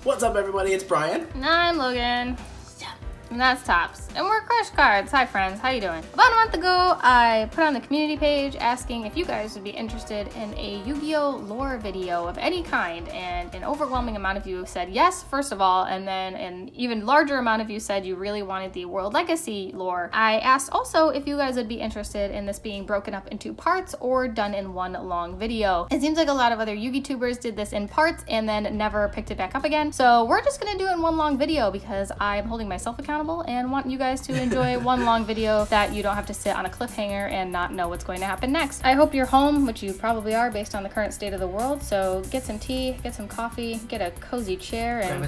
What's up, everybody? It's Brian. And I'm Logan. And that's Tops. And we're Crush Cards. Hi friends, how you doing? About a month ago, I put on the community page asking if you guys would be interested in a Yu-Gi-Oh! Lore video of any kind, and an overwhelming amount of you said yes, first of all, and then an even larger amount of you said you really wanted the World Legacy lore. I asked also if you guys would be interested in this being broken up into parts or done in one long video. It seems like a lot of other Yu-Gi tubers did this in parts and then never picked it back up again. So we're just gonna do it in one long video because I'm holding myself accountable and want you guys to enjoy one long video that you don't have to sit on a cliffhanger and not know what's going to happen next. I hope you're home, which you probably are based on the current state of the world, so get some tea, get some coffee, get a cozy chair, and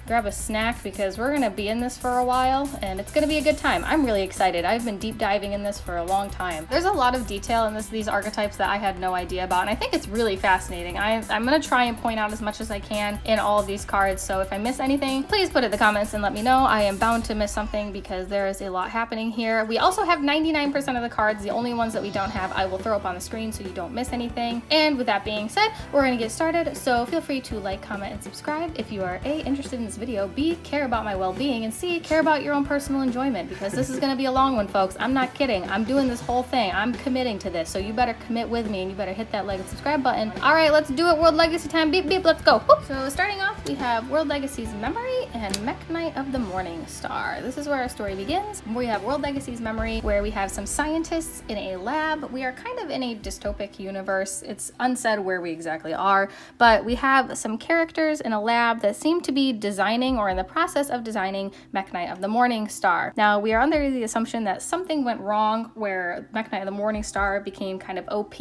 grab a snack because we're gonna be in this for a while and it's gonna be a good time. I'm really excited. I've been deep diving in this for a long time. There's a lot of detail in these archetypes that I had no idea about, and I think it's really fascinating. I'm gonna try and point out as much as I can in all of these cards, so if I miss anything, please put it in the comments and let me know. I am bound to miss something because there is a lot happening here. We also have 99% of the cards. The only ones that we don't have I will throw up on the screen so you don't miss anything. And with that being said, we're gonna get started, so feel free to like, comment, and subscribe if you are A, interested in this video, B, care about my well-being, and C, care about your own personal enjoyment, because this is gonna be a long one, folks. I'm not kidding. I'm doing this whole thing. I'm committing to this, so you better commit with me and you better hit that like and subscribe button. All right, let's do it. World Legacy time. Beep, beep, let's go. Whoop. So starting off, we have World Legacy's Memory and Mech Knight of the Morningstar. This is where our story begins. We have World Legacy's Memory, where we have some scientists in a lab. We are kind of in a dystopic universe. It's unsaid where we exactly are, but we have some characters in a lab that seem to be designing or in the process of designing Mech Knight of the Morningstar. Now, we are under the assumption that something went wrong where Mech Knight of the Morningstar became kind of OP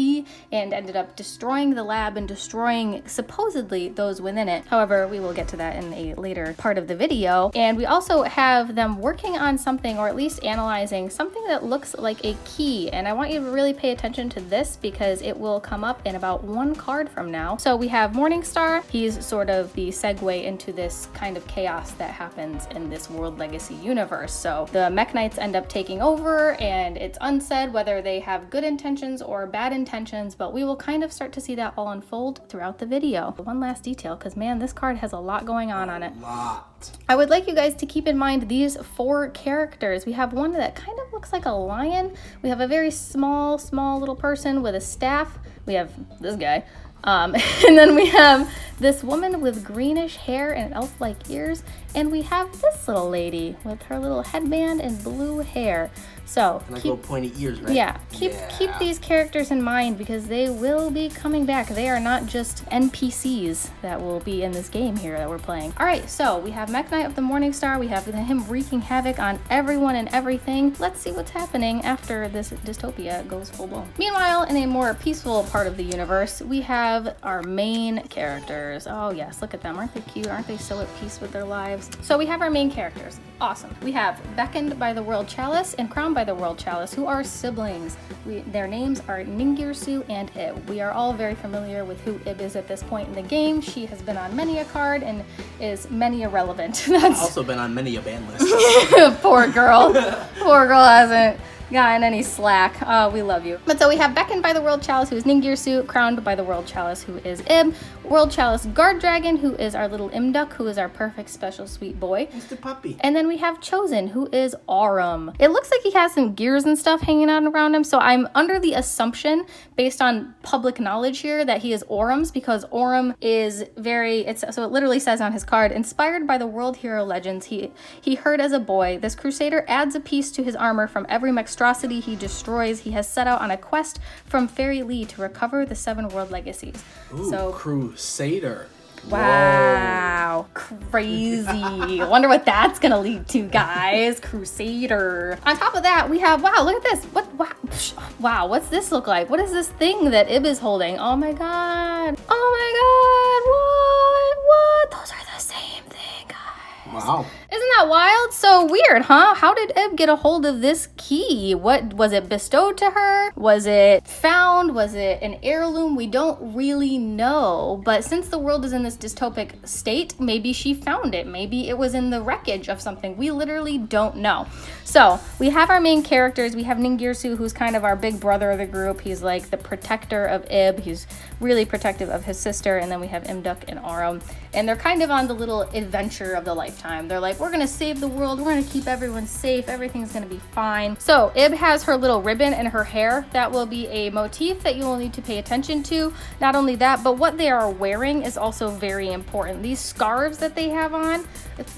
and ended up destroying the lab and destroying supposedly those within it. However, we will get to that in a later part of the video. And we also have them working on something, or at least analyzing something that looks like a key, and I want you to really pay attention to this because it will come up in about one card from now. So we have Morningstar. He's sort of the segue into this kind of chaos that happens in this World Legacy universe. So the Mech Knights end up taking over, and it's unsaid whether they have good intentions or bad intentions, but we will kind of start to see that all unfold throughout the video. One last detail, because man, this card has a lot going on it. I would like you guys to keep in mind these four characters. We have one that kind of looks like a lion. We have a very small little person with a staff. We have this guy. And then we have this woman with greenish hair and elf-like ears. And we have this little lady with her little headband and blue hair. So and like little pointy ears, right? Yeah, keep these characters in mind because they will be coming back. They are not just NPCs that will be in this game here that we're playing. All right, so we have Mech Knight of the Morningstar. We have him wreaking havoc on everyone and everything. Let's see what's happening after this dystopia goes full blown. Meanwhile, in a more peaceful part of the universe, we have our main characters. Oh yes, look at them. Aren't they cute? Aren't they so at peace with their lives? So we have our main characters. Awesome. We have Beckoned by the World Chalice and Crowned by the World Chalice, who are siblings. Their names are Ning Gear Sue and Ib. We are all very familiar with who Ib is at this point in the game. She has been on many a card and is many irrelevant. That's also been on many a ban list. Poor girl. Poor girl hasn't gotten any slack. Oh, we love you. But so we have Beckoned by the World Chalice, who is Ning Gear Sue, Crowned by the World Chalice, who is Ib, World Chalice Guard Dragon, who is our little Imduck, who is our perfect special sweet boy. Mr. Puppy. And then we have Chosen, who is Aurum. It looks like he has some gears and stuff hanging out around him, so I'm under the assumption, based on public knowledge here, that he is Aurum's, because Aurum is so it literally says on his card, inspired by the world hero legends he heard as a boy, this crusader adds a piece to his armor from every monstrosity he destroys. He has set out on a quest from Fairy Lee to recover the 7 world legacies. Ooh, so crusader. Wow, crazy. I wonder what that's gonna lead to, guys. Crusader. On top of that, we have, wow, look at this. Wow, what's this look like? What is this thing that Ib is holding? Oh my god. Oh my god, what? Those are the same thing, guys. Wow. Isn't that wild? So So weird, huh? How did Ib get a hold of this key? What was it bestowed to her? Was it found? Was it an heirloom? We don't really know. But since the world is in this dystopic state, maybe she found it. Maybe it was in the wreckage of something. We literally don't know. So we have our main characters. We have Ning Gear Sue, who's kind of our big brother of the group. He's like the protector of Ib. He's really protective of his sister. And then we have Imduk and Aurum. And they're kind of on the little adventure of the lifetime. They're like, we're gonna save the world. We're gonna keep everyone safe. Everything's gonna be fine. So Ib has her little ribbon in her hair. That will be a motif that you will need to pay attention to. Not only that, but what they are wearing is also very important. These scarves that they have on,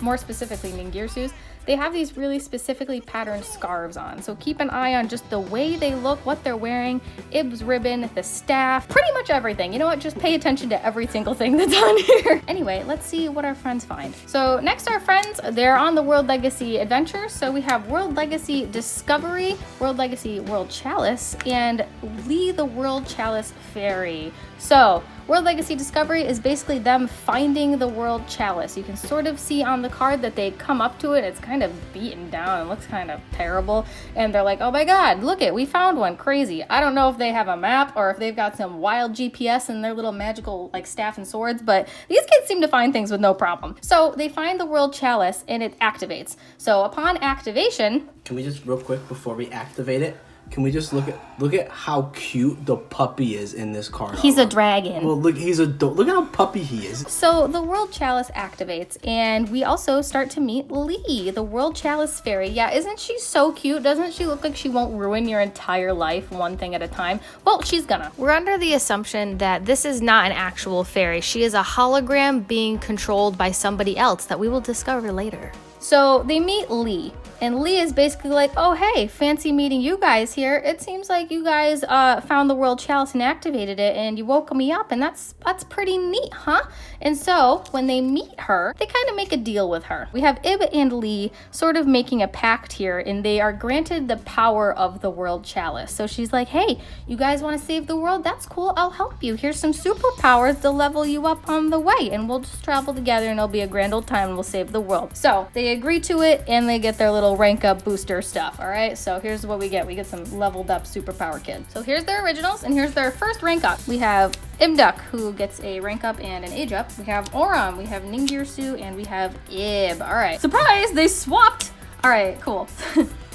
more specifically Ning Gear Sue's, they have these really specifically patterned scarves on. So keep an eye on just the way they look, what they're wearing, Ib's ribbon, the staff, pretty much everything. You know what? Just pay attention to every single thing that's on here. Anyway, let's see what our friends find. So next, our friends, they're on the World Legacy Adventure. So we have World Legacy Discovery, World Legacy World Chalice, and Lee the World Chalice Fairy. So World Legacy Discovery is basically them finding the World Chalice. You can sort of see on the card that they come up to it. It's kind of beaten down and looks kind of terrible. And they're like, oh my God, look it, we found one, crazy. I don't know if they have a map or if they've got some wild GPS in their little magical like staff and swords, but these kids seem to find things with no problem. So they find the World Chalice and it activates. So upon activation... Can we just real quick before we activate it? Can we just look at how cute the puppy is in this card? He's a dragon. Well, look, look at how puppy he is. So the World Chalice activates, and we also start to meet Lee, the World Chalice Fairy. Yeah, isn't she so cute? Doesn't she look like she won't ruin your entire life one thing at a time? Well, she's gonna. We're under the assumption that this is not an actual fairy. She is a hologram being controlled by somebody else that we will discover later. So they meet Lee, and Lee is basically like, oh, hey, fancy meeting you guys here. It seems like you guys found the World Chalice and activated it, and you woke me up, and that's pretty neat, huh? And so when they meet her, they kind of make a deal with her. We have Ib and Lee sort of making a pact here, and they are granted the power of the World Chalice. So she's like, hey, you guys want to save the world? That's cool. I'll help you. Here's some superpowers to level you up on the way, and we'll just travel together, and it'll be a grand old time, and we'll save the world. So they agree to it, and they get their little rank up booster stuff. All right, so here's what we get. We get some leveled up superpower kids. So here's their originals, and here's their first rank up. We have Imduk, who gets a rank up and an age up. We have Aurum, we have Ning Gear Sue, and we have Ib. All right, surprise, they swapped. All right, cool.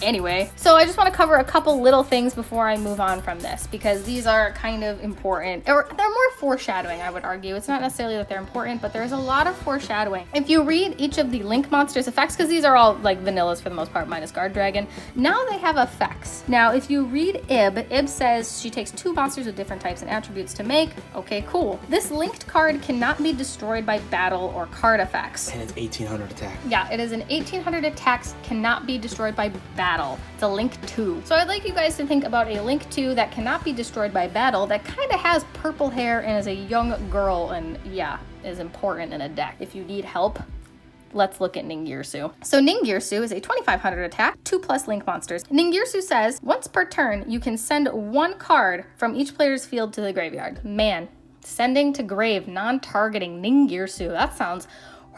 Anyway, so I just want to cover a couple little things before I move on from this, because these are kind of important, or they're more foreshadowing, I would argue. It's not necessarily that they're important, but there's a lot of foreshadowing. If you read each of the Link monsters' effects, because these are all like vanillas for the most part, minus Guard Dragon, now they have effects. Now, if you read Ib says she takes 2 monsters with different types and attributes to make. Okay, cool. This linked card cannot be destroyed by battle or card effects. And it's 1800 attack. Yeah, it is an 1800 attacks, cannot be destroyed by battle. It's a Link 2. So I'd like you guys to think about a Link 2 that cannot be destroyed by battle, that kind of has purple hair and is a young girl, and yeah, is important in a deck. If you need help, let's look at Ning Gear Sue. So Ning Gear Sue is a 2500 attack, 2+ Link monsters. Ning Gear Sue says, once per turn, you can send 1 card from each player's field to the graveyard. Man, sending to grave, non-targeting Ning Gear Sue. That sounds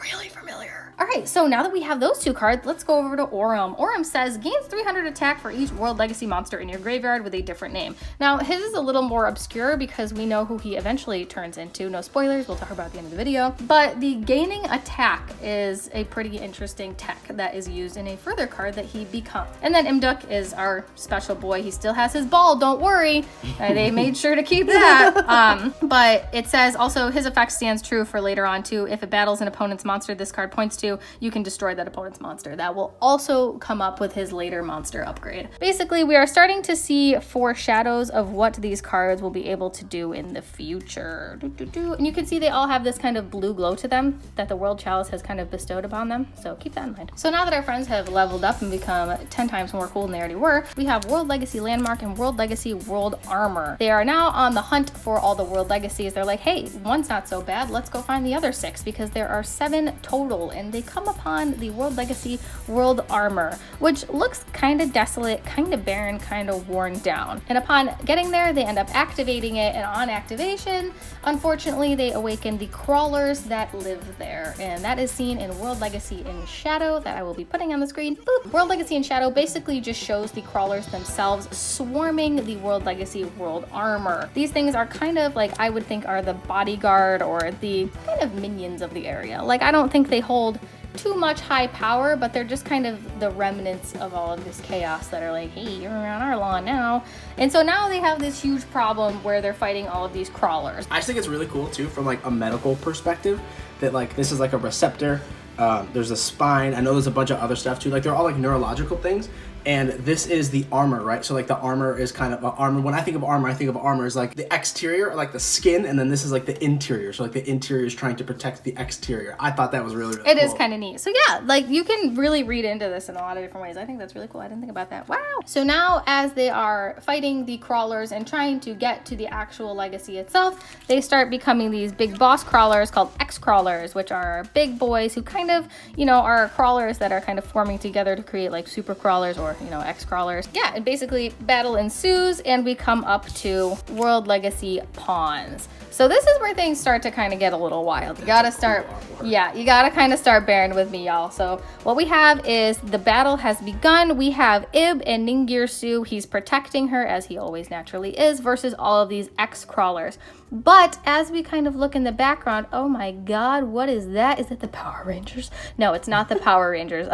really familiar. All right, so now that we have those 2 cards, let's go over to Aurum. Aurum says, gains 300 attack for each World Legacy monster in your graveyard with a different name. Now, his is a little more obscure because we know who he eventually turns into. No spoilers, we'll talk about at the end of the video. But the gaining attack is a pretty interesting tech that is used in a further card that he becomes. And then Imduk is our special boy. He still has his ball, don't worry. They made sure to keep that. But it says also his effect stands true for later on too. If it battles an opponent's monster this card points to, you can destroy that opponent's monster. That will also come up with his later monster upgrade. Basically, we are starting to see foreshadows of what these cards will be able to do in the future. And you can see they all have this kind of blue glow to them that the World Chalice has kind of bestowed upon them. So keep that in mind. So now that our friends have leveled up and become 10 times more cool than they already were, we have World Legacy Landmark and World Legacy World Armor. They are now on the hunt for all the World Legacies. They're like, hey, one's not so bad. Let's go find the other 6, because there are 7 7 total, and they come upon the World Legacy World Armor, which looks kind of desolate, kind of barren, kind of worn down. And upon getting there, they end up activating it, and on activation, unfortunately, they awaken the crawlers that live there, and that is seen in World Legacy in Shadow that I will be putting on the screen. Boop. World Legacy in Shadow basically just shows the crawlers themselves swarming the World Legacy World Armor. These things are kind of like, I would think, are the bodyguard or the kind of minions of the area. Like, I don't think they hold too much high power, but they're just kind of the remnants of all of this chaos that are like, hey, you're on our lawn now. And so now they have this huge problem where they're fighting all of these crawlers. I just think it's really cool too from like a medical perspective that like this is like a receptor. There's a spine. I know there's a bunch of other stuff too. Like they're all like neurological things. And this is the armor, right? So like the armor is kind of armor. When I think of armor as like the exterior, like the skin, and then this is like the interior. So like the interior is trying to protect the exterior. I thought that was really, really cool. It is kind of neat. So yeah, like you can really read into this in a lot of different ways. I think that's really cool. I didn't think about that. Wow. So now as they are fighting the crawlers and trying to get to the actual legacy itself, they start becoming these big boss crawlers called X-crawlers, which are big boys who kind of, you know, are crawlers that are kind of forming together to create like super crawlers or, you know, X-crawlers. Yeah, and basically battle ensues and we come up to World Legacy pawns. So this is where things start to kind of get a little wild. You gotta start, yeah, you gotta kind of start bearing with me, y'all. So what we have is the battle has begun. We have Ib and Ning Gear Sue. He's protecting her, as he always naturally is, versus all of these X-crawlers. But as we kind of look in the background, oh my God, what is that? Is it the Power Rangers? No, it's not the Power Rangers.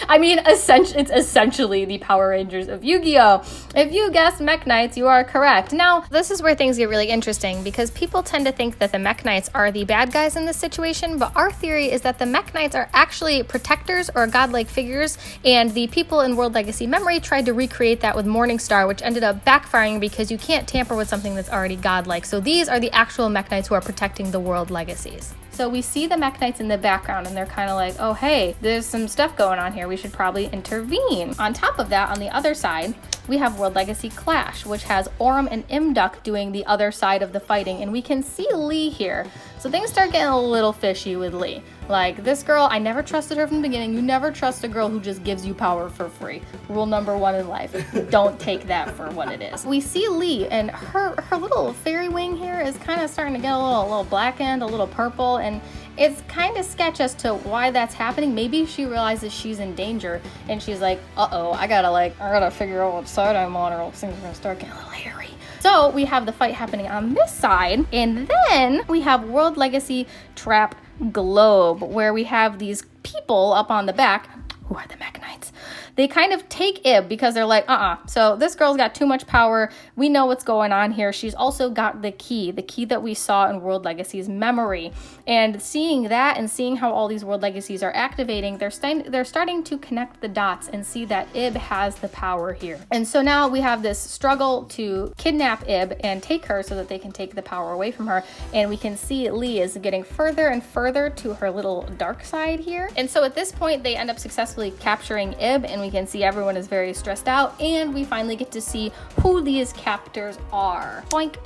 I mean, it's essentially the Power Rangers of Yu-Gi-Oh! If you guessed Mech Knights, you are correct. Now, this is where things get really interesting because people tend to think that the Mech Knights are the bad guys in this situation, but our theory is that the Mech Knights are actually protectors or godlike figures, and the people in World Legacy Memory tried to recreate that with Morningstar, which ended up backfiring because you can't tamper with something that's already godlike. So these are the actual Mech Knights who are protecting the world legacies. So we see the Mech Knights in the background and they're kind of like, oh hey, there's some stuff going on here, we should probably intervene. On top of that, on the other side, we have World Legacy Clash, which has Aurum and Imduck doing the other side of the fighting, and we can see Lee here. So things start getting a little fishy with Lee. Like, this girl, I never trusted her from the beginning. You never trust a girl who just gives you power for free. Rule number 1 in life. Don't take that for what it is. We see Lee, and her little fairy wing here is kind of starting to get a little blackened, a little purple, and it's kind of sketch as to why that's happening. Maybe she realizes she's in danger, and she's like, uh-oh, I gotta figure out what side I'm on, or else things are gonna start getting a little hairy. So we have the fight happening on this side, and then we have World Legacy Trap Globe, where we have these people up on the back who are the Mech Knights. They kind of take Ib because they're like, so this girl's got too much power. We know what's going on here. She's also got the key that we saw in World Legacy's memory. And seeing that and seeing how all these World Legacies are activating, they're starting to connect the dots and see that Ib has the power here. And so now we have this struggle to kidnap Ib and take her so that they can take the power away from her. And we can see Lee is getting further and further to her little dark side here. And so at this point, they end up successfully capturing Ib, and we can see everyone is very stressed out, and we finally get to see who these captors are. Boink!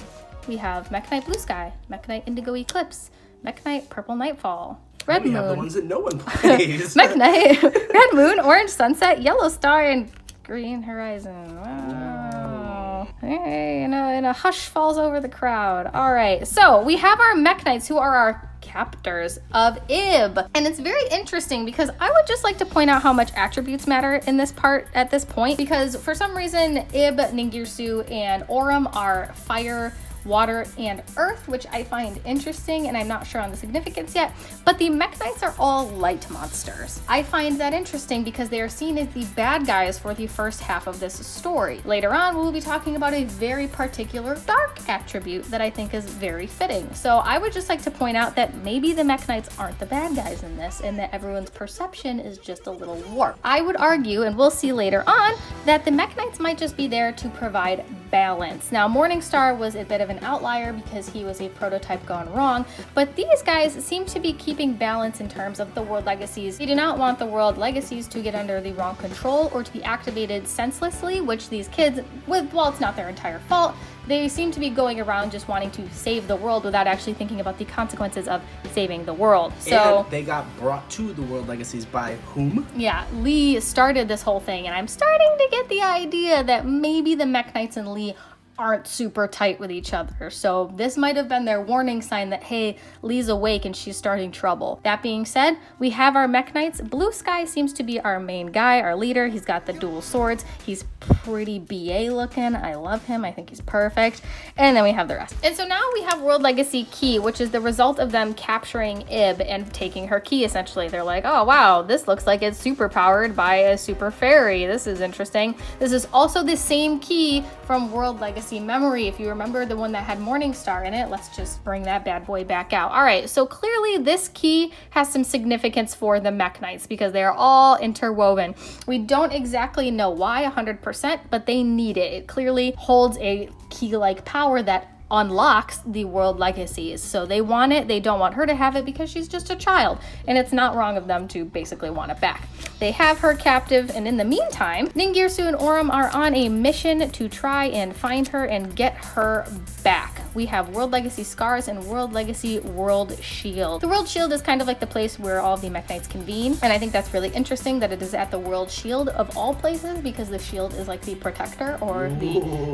We have Mech Knight Blue Sky, Mech Knight Indigo Eclipse, Mech Knight Purple Nightfall, Red Moon. We have the ones that no one plays. Mech Knight, Red Moon, Orange Sunset, Yellow Star, and Green Horizon. Wow. Hey, and a hush falls over the crowd. All right, so we have our Mech Knights who are our captors of Ib, and it's very interesting because I would just like to point out how much attributes matter in this part at this point, because for some reason Ib, Ning Gear Sue, and Aurum are fire, water, and earth, which I find interesting, and I'm not sure on the significance yet, but the Mech Knights are all light monsters. I find that interesting because they are seen as the bad guys for the first half of this story. Later on, we'll be talking about a very particular dark attribute that I think is very fitting. So I would just like to point out that maybe the Mech Knights aren't the bad guys in this, and that everyone's perception is just a little warped. I would argue, and we'll see later on, that the Mech Knights might just be there to provide balance. Now, Morningstar was a bit of an outlier because he was a prototype gone wrong, but these guys seem to be keeping balance in terms of the world legacies. They do not want the world legacies to get under the wrong control or to be activated senselessly, which these kids, while it's not their entire fault, they seem to be going around just wanting to save the world without actually thinking about the consequences of saving the world. So and they got brought to the World Legacies by whom? Yeah, Lee started this whole thing, and I'm starting to get the idea that maybe the Mech Knights and Lee aren't super tight with each other. So this might have been their warning sign that, hey, Lee's awake and she's starting trouble. That being said, we have our Mech Knights. Blue Sky seems to be our main guy, our leader. He's got the dual swords. He's pretty BA looking. I love him. I think he's perfect. And then we have the rest. And so now we have World Legacy Key, which is the result of them capturing Ib and taking her key, essentially. They're like, oh, wow, this looks like it's super powered by a super fairy. This is interesting. This is also the same key from World Legacy Memory. If you remember the one that had Morningstar in it, let's just bring that bad boy back out. All right, so clearly this key has some significance for the Mech Knights because they are all interwoven. We don't exactly know why 100%, but they need it. It clearly holds a key-like power that unlocks the World Legacies. So they want it. They don't want her to have it because she's just a child, and it's not wrong of them to basically want it back. They have her captive, and in the meantime, Ning Gear Sue and Orim are on a mission to try and find her and get her back. We have World Legacy Scars and World Legacy World Shield. The World Shield is kind of like the place where all of the Mech Knights convene, and I think that's really interesting that it is at the World Shield of all places because the shield is like the protector or the...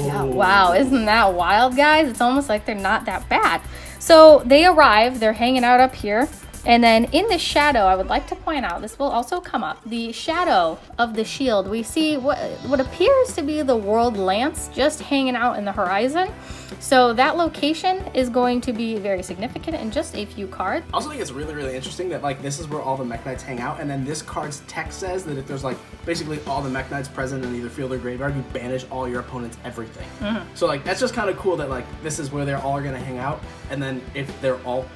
Yeah, wow, isn't that wild, guys? It's almost like they're not that bad. So they arrive, they're hanging out up here. And then in the shadow, I would like to point out, this will also come up, the shadow of the shield, we see what appears to be the World Lance just hanging out in the horizon. So that location is going to be very significant in just a few cards. I also think it's really, really interesting that like this is where all the Mech Knights hang out, and then this card's text says that if there's like basically all the Mech Knights present in either field or graveyard, you banish all your opponent's everything. So like that's just kind of cool that like this is where they're all gonna hang out, and then if they're all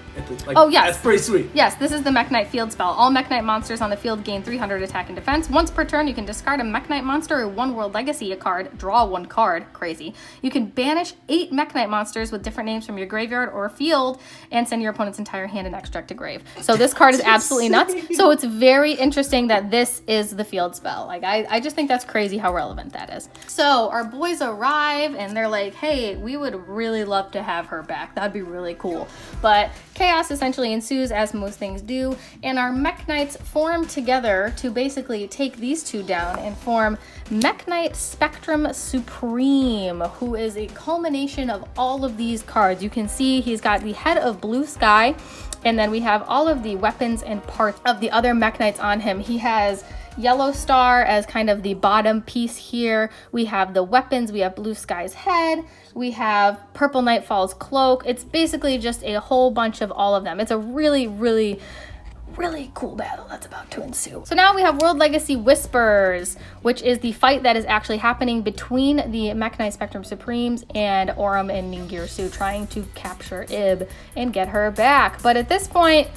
like, oh yes, that's pretty sweet. Yes, this is the Mech Knight field spell. All Mech Knight monsters on the field gain 300 attack and defense. Once per turn, you can discard a Mech Knight monster or one World Legacy card, draw one card. Crazy. You can banish 8 Mech Knight monsters with different names from your graveyard or field and send your opponent's entire hand and extract to grave. So this card is absolutely nuts. So it's very interesting that this is the field spell. Like I just think that's crazy how relevant that is. So our boys arrive and they're like, hey, we would really love to have her back. That'd be really cool. But chaos essentially ensues, as most things do, and our Mech Knights form together to basically take these two down and form Mech Knight Spectrum Supreme, who is a culmination of all of these cards. You can see he's got the head of Blue Sky, and then we have all of the weapons and parts of the other Mech Knights on him. He has Yellow Star as kind of the bottom piece here. We have the weapons, we have Blue Sky's head, we have Purple Nightfall's cloak. It's basically just a whole bunch of all of them. It's a really, really, really cool battle that's about to ensue. So now we have World Legacy Whispers, which is the fight that is actually happening between the Mech Knight Spectrum Supremes and Orim and Ning Gear Sue trying to capture Ib and get her back. But at this point,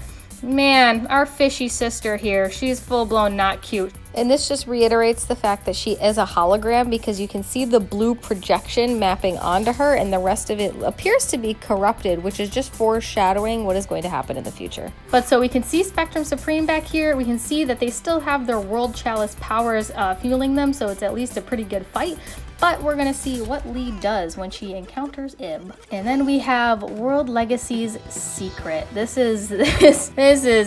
man, our fishy sister here, she's full-blown not cute. And this just reiterates the fact that she is a hologram because you can see the blue projection mapping onto her and the rest of it appears to be corrupted, which is just foreshadowing what is going to happen in the future. But so we can see Spectrum Supreme back here. We can see that they still have their World Chalice powers fueling them, so it's at least a pretty good fight. But we're gonna see what Lee does when she encounters Ib. And then we have World Legacy's Secret. This is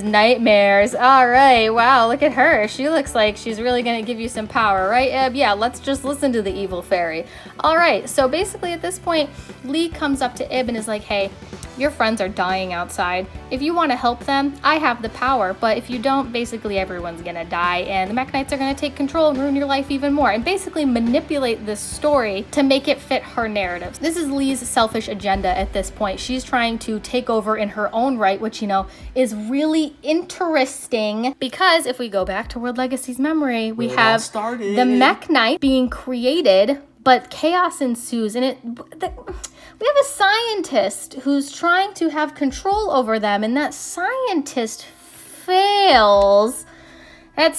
nightmares. All right, wow, look at her. She looks like she's really gonna give you some power, right, Ib? Yeah, let's just listen to the evil fairy. All right, so basically at this point, Lee comes up to Ib and is like, hey, your friends are dying outside. If you want to help them, I have the power, but if you don't, basically everyone's gonna die and the Mech Knights are gonna take control and ruin your life even more and basically manipulate this story to make it fit her narrative. This is Lee's selfish agenda at this point. She's trying to take over in her own right, which, you know, is really interesting because if we go back to World Legacy's memory, we have the Mech Knight being created, but chaos ensues and we have a scientist who's trying to have control over them, and that scientist fails. And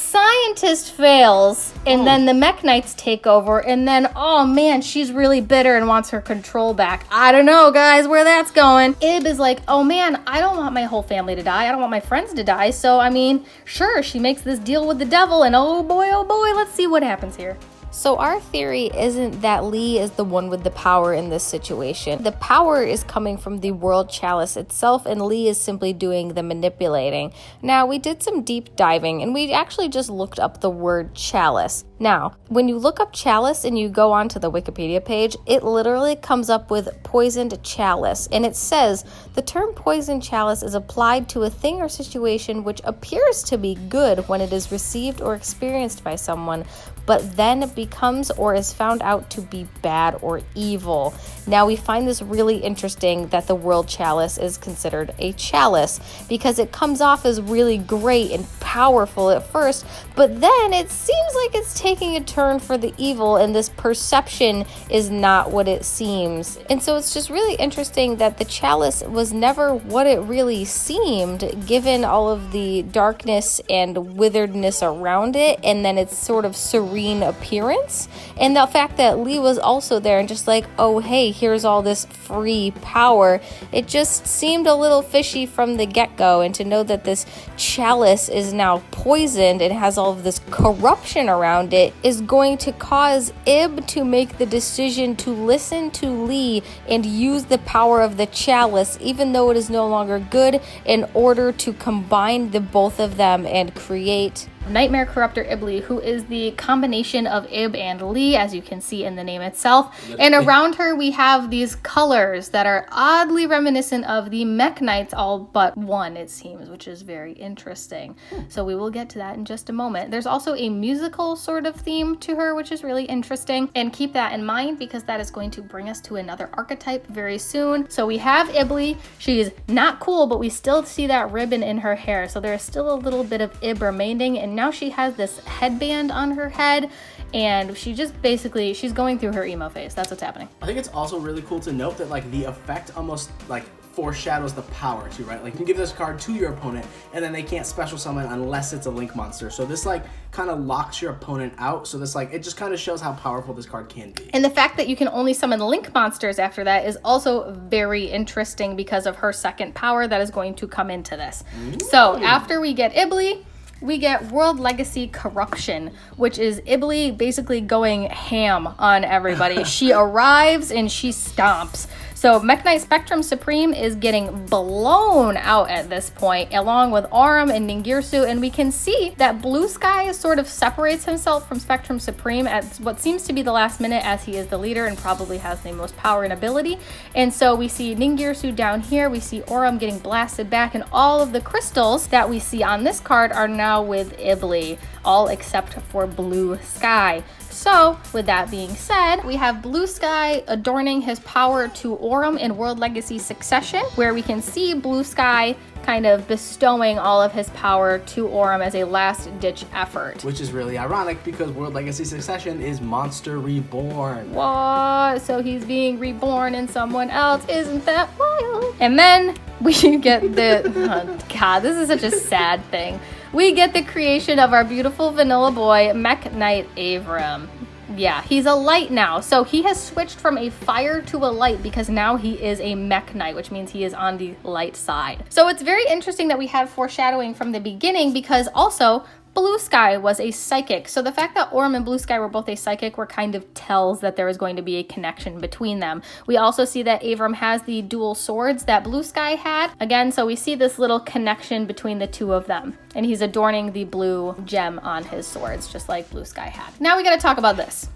then the Mech Knights take over, and then, oh man, she's really bitter and wants her control back. I don't know, guys, where that's going. Ib is like, oh man, I don't want my whole family to die. I don't want my friends to die. So, I mean, sure, she makes this deal with the devil, and oh boy, let's see what happens here. So our theory isn't that Lee is the one with the power in this situation. The power is coming from the World Chalice itself, and Lee is simply doing the manipulating. Now, we did some deep diving, and we actually just looked up the word chalice. Now, when you look up chalice and you go onto the Wikipedia page, it literally comes up with poisoned chalice, and it says the term poisoned chalice is applied to a thing or situation which appears to be good when it is received or experienced by someone, but then becomes or is found out to be bad or evil. Now, we find this really interesting that the World Chalice is considered a chalice because it comes off as really great and powerful at first, but then it seems like it's taking a turn for the evil, and this perception is not what it seems. And so it's just really interesting that the chalice was never what it really seemed, given all of the darkness and witheredness around it, and then its sort of serene appearance. And the fact that Lee was also there and just like, oh hey, here's all this free power, it just seemed a little fishy from the get-go. And to know that this chalice is now poisoned and has all of this corruption around it is going to cause Ib to make the decision to listen to Lee and use the power of the chalice, even though it is no longer good, in order to combine the both of them and create Nightmare Corruptor Ibli, who is the combination of Ib and Lee, as you can see in the name itself. And around her we have these colors that are oddly reminiscent of the Mech Knights, all but one, it seems, which is very interesting. So we will get to that in just a moment. There's also a musical sort of theme to her, which is really interesting. And keep that in mind because that is going to bring us to another archetype very soon. So we have Ibli. She's not cool, but we still see that ribbon in her hair. So there is still a little bit of Ib remaining, and now she has this headband on her head, and she just basically, she's going through her emo phase. That's what's happening. I think it's also really cool to note that like the effect almost like foreshadows the power too, right? Like you can give this card to your opponent and then they can't special summon unless it's a link monster. So this like kind of locks your opponent out. So this like, it just kind of shows how powerful this card can be. And the fact that you can only summon link monsters after that is also very interesting because of her second power that is going to come into this. So after we get Ibli, we get World Legacy Corruption, which is Ibli basically going ham on everybody. She arrives and she stomps. So Mcknight Spectrum Supreme is getting blown out at this point, along with Aurum and Ning Gear Sue, and we can see that Blue Sky sort of separates himself from Spectrum Supreme at what seems to be the last minute, as he is the leader and probably has the most power and ability. And so we see Ning Gear Sue down here, we see Aurum getting blasted back, and all of the crystals that we see on this card are now with Ibli, all except for Blue Sky. So, with that being said, we have Blue Sky adorning his power to Aurum in World Legacy Succession, where we can see Blue Sky kind of bestowing all of his power to Aurum as a last-ditch effort. Which is really ironic because World Legacy Succession is Monster Reborn. What? So he's being reborn in someone else? Isn't that wild? And then we get the... oh, God, this is such a sad thing. We get the creation of our beautiful vanilla boy, Mech Knight Avram. Yeah, he's a light now. So he has switched from a fire to a light because now he is a Mech Knight, which means he is on the light side. So it's very interesting that we have foreshadowing from the beginning because also Blue Sky was a psychic. So the fact that Aurum and Blue Sky were both a psychic were kind of tells that there is going to be a connection between them. We also see that Avram has the dual swords that Blue Sky had. Again, so we see this little connection between the two of them. And he's adorning the blue gem on his swords, just like Blue Sky had. Now we gotta talk about this.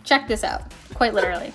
Check this out, quite literally.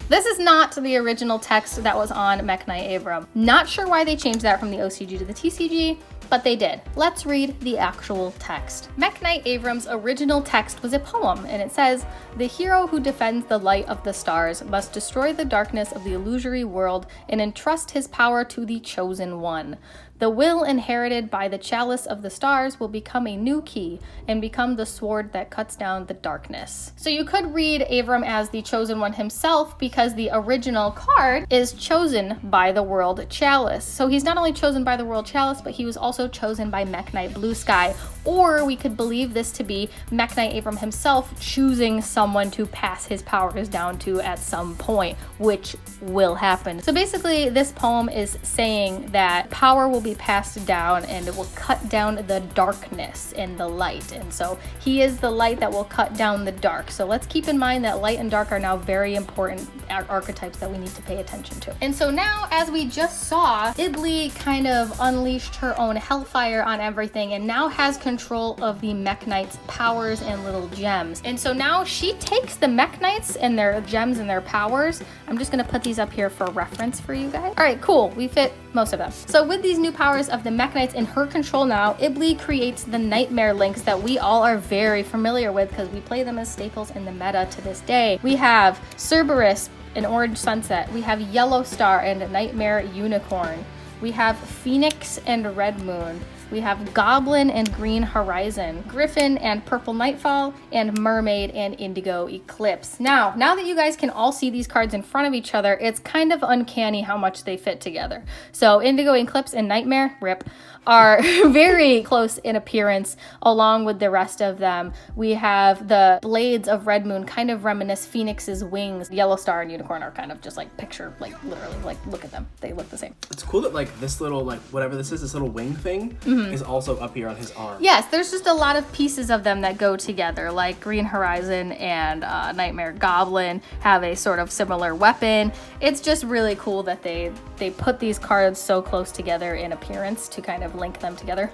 This is not the original text that was on Mech Knight Avram. Not sure why they changed that from the OCG to the TCG, but they did. Let's read the actual text. Mech Knight Avram's original text was a poem, and it says, "The hero who defends the light of the stars must destroy the darkness of the illusory world and entrust his power to the chosen one. The will inherited by the chalice of the stars will become a new key and become the sword that cuts down the darkness." So you could read Avram as the chosen one himself because the original card is chosen by the World Chalice. So he's not only chosen by the World Chalice, but he was also also chosen by Mech Knight Blue Sky, or we could believe this to be Mech Knight Avram himself choosing someone to pass his powers down to at some point, which will happen. So basically, this poem is saying that power will be passed down and it will cut down the darkness and the light. And so he is the light that will cut down the dark. So let's keep in mind that light and dark are now very important archetypes that we need to pay attention to. And so now, as we just saw, Ibli kind of unleashed her own hellfire on everything and now has control of the Mech Knights' powers and little gems. And so now she takes the Mech Knights and their gems and their powers. I'm just gonna put these up here for reference for you guys. All right, cool, we fit most of them. So with these new powers of the Mech Knights in her control now, Ibli creates the nightmare links that we all are very familiar with because we play them as staples in the meta to this day. We have Cerberus and Orange Sunset. We have Yellow Star and Nightmare Unicorn. We have Phoenix and Red Moon. We have Goblin and Green Horizon, Griffin and Purple Nightfall, and Mermaid and Indigo Eclipse. Now that you guys can all see these cards in front of each other, it's kind of uncanny how much they fit together. So Indigo Eclipse and Nightmare, rip, are very close in appearance along with the rest of them. We have the blades of Red Moon kind of reminisce Phoenix's wings. Yellow Star and Unicorn are kind of just like picture, like literally, like look at them. They look the same. It's cool that like this little, like whatever this is, this little wing thing is also up here on his arm. Yes, there's just a lot of pieces of them that go together, like Green Horizon and Nightmare Goblin have a sort of similar weapon. It's just really cool that they put these cards so close together in appearance to kind of link them together.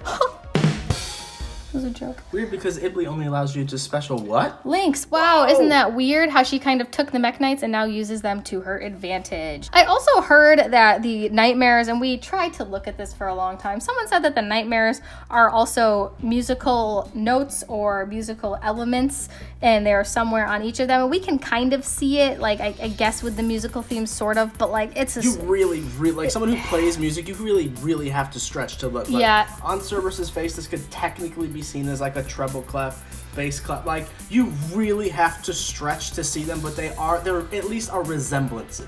It was a joke. Weird because Ibli only allows you to special what? Links. Wow, Whoa. Isn't that weird how she kind of took the Mech Knights and now uses them to her advantage. I also heard that the nightmares, and we tried to look at this for a long time, someone said that the nightmares are also musical notes or musical elements, and they're somewhere on each of them. And we can kind of see it, like, I guess with the musical theme, sort of, but like, it's a... You really, like someone who plays music, you really have to stretch to look. Like, yeah. On Cerberus's face, this could technically be seen as like a treble clef, bass clef. Like, you really have to stretch to see them, but there at least are resemblances.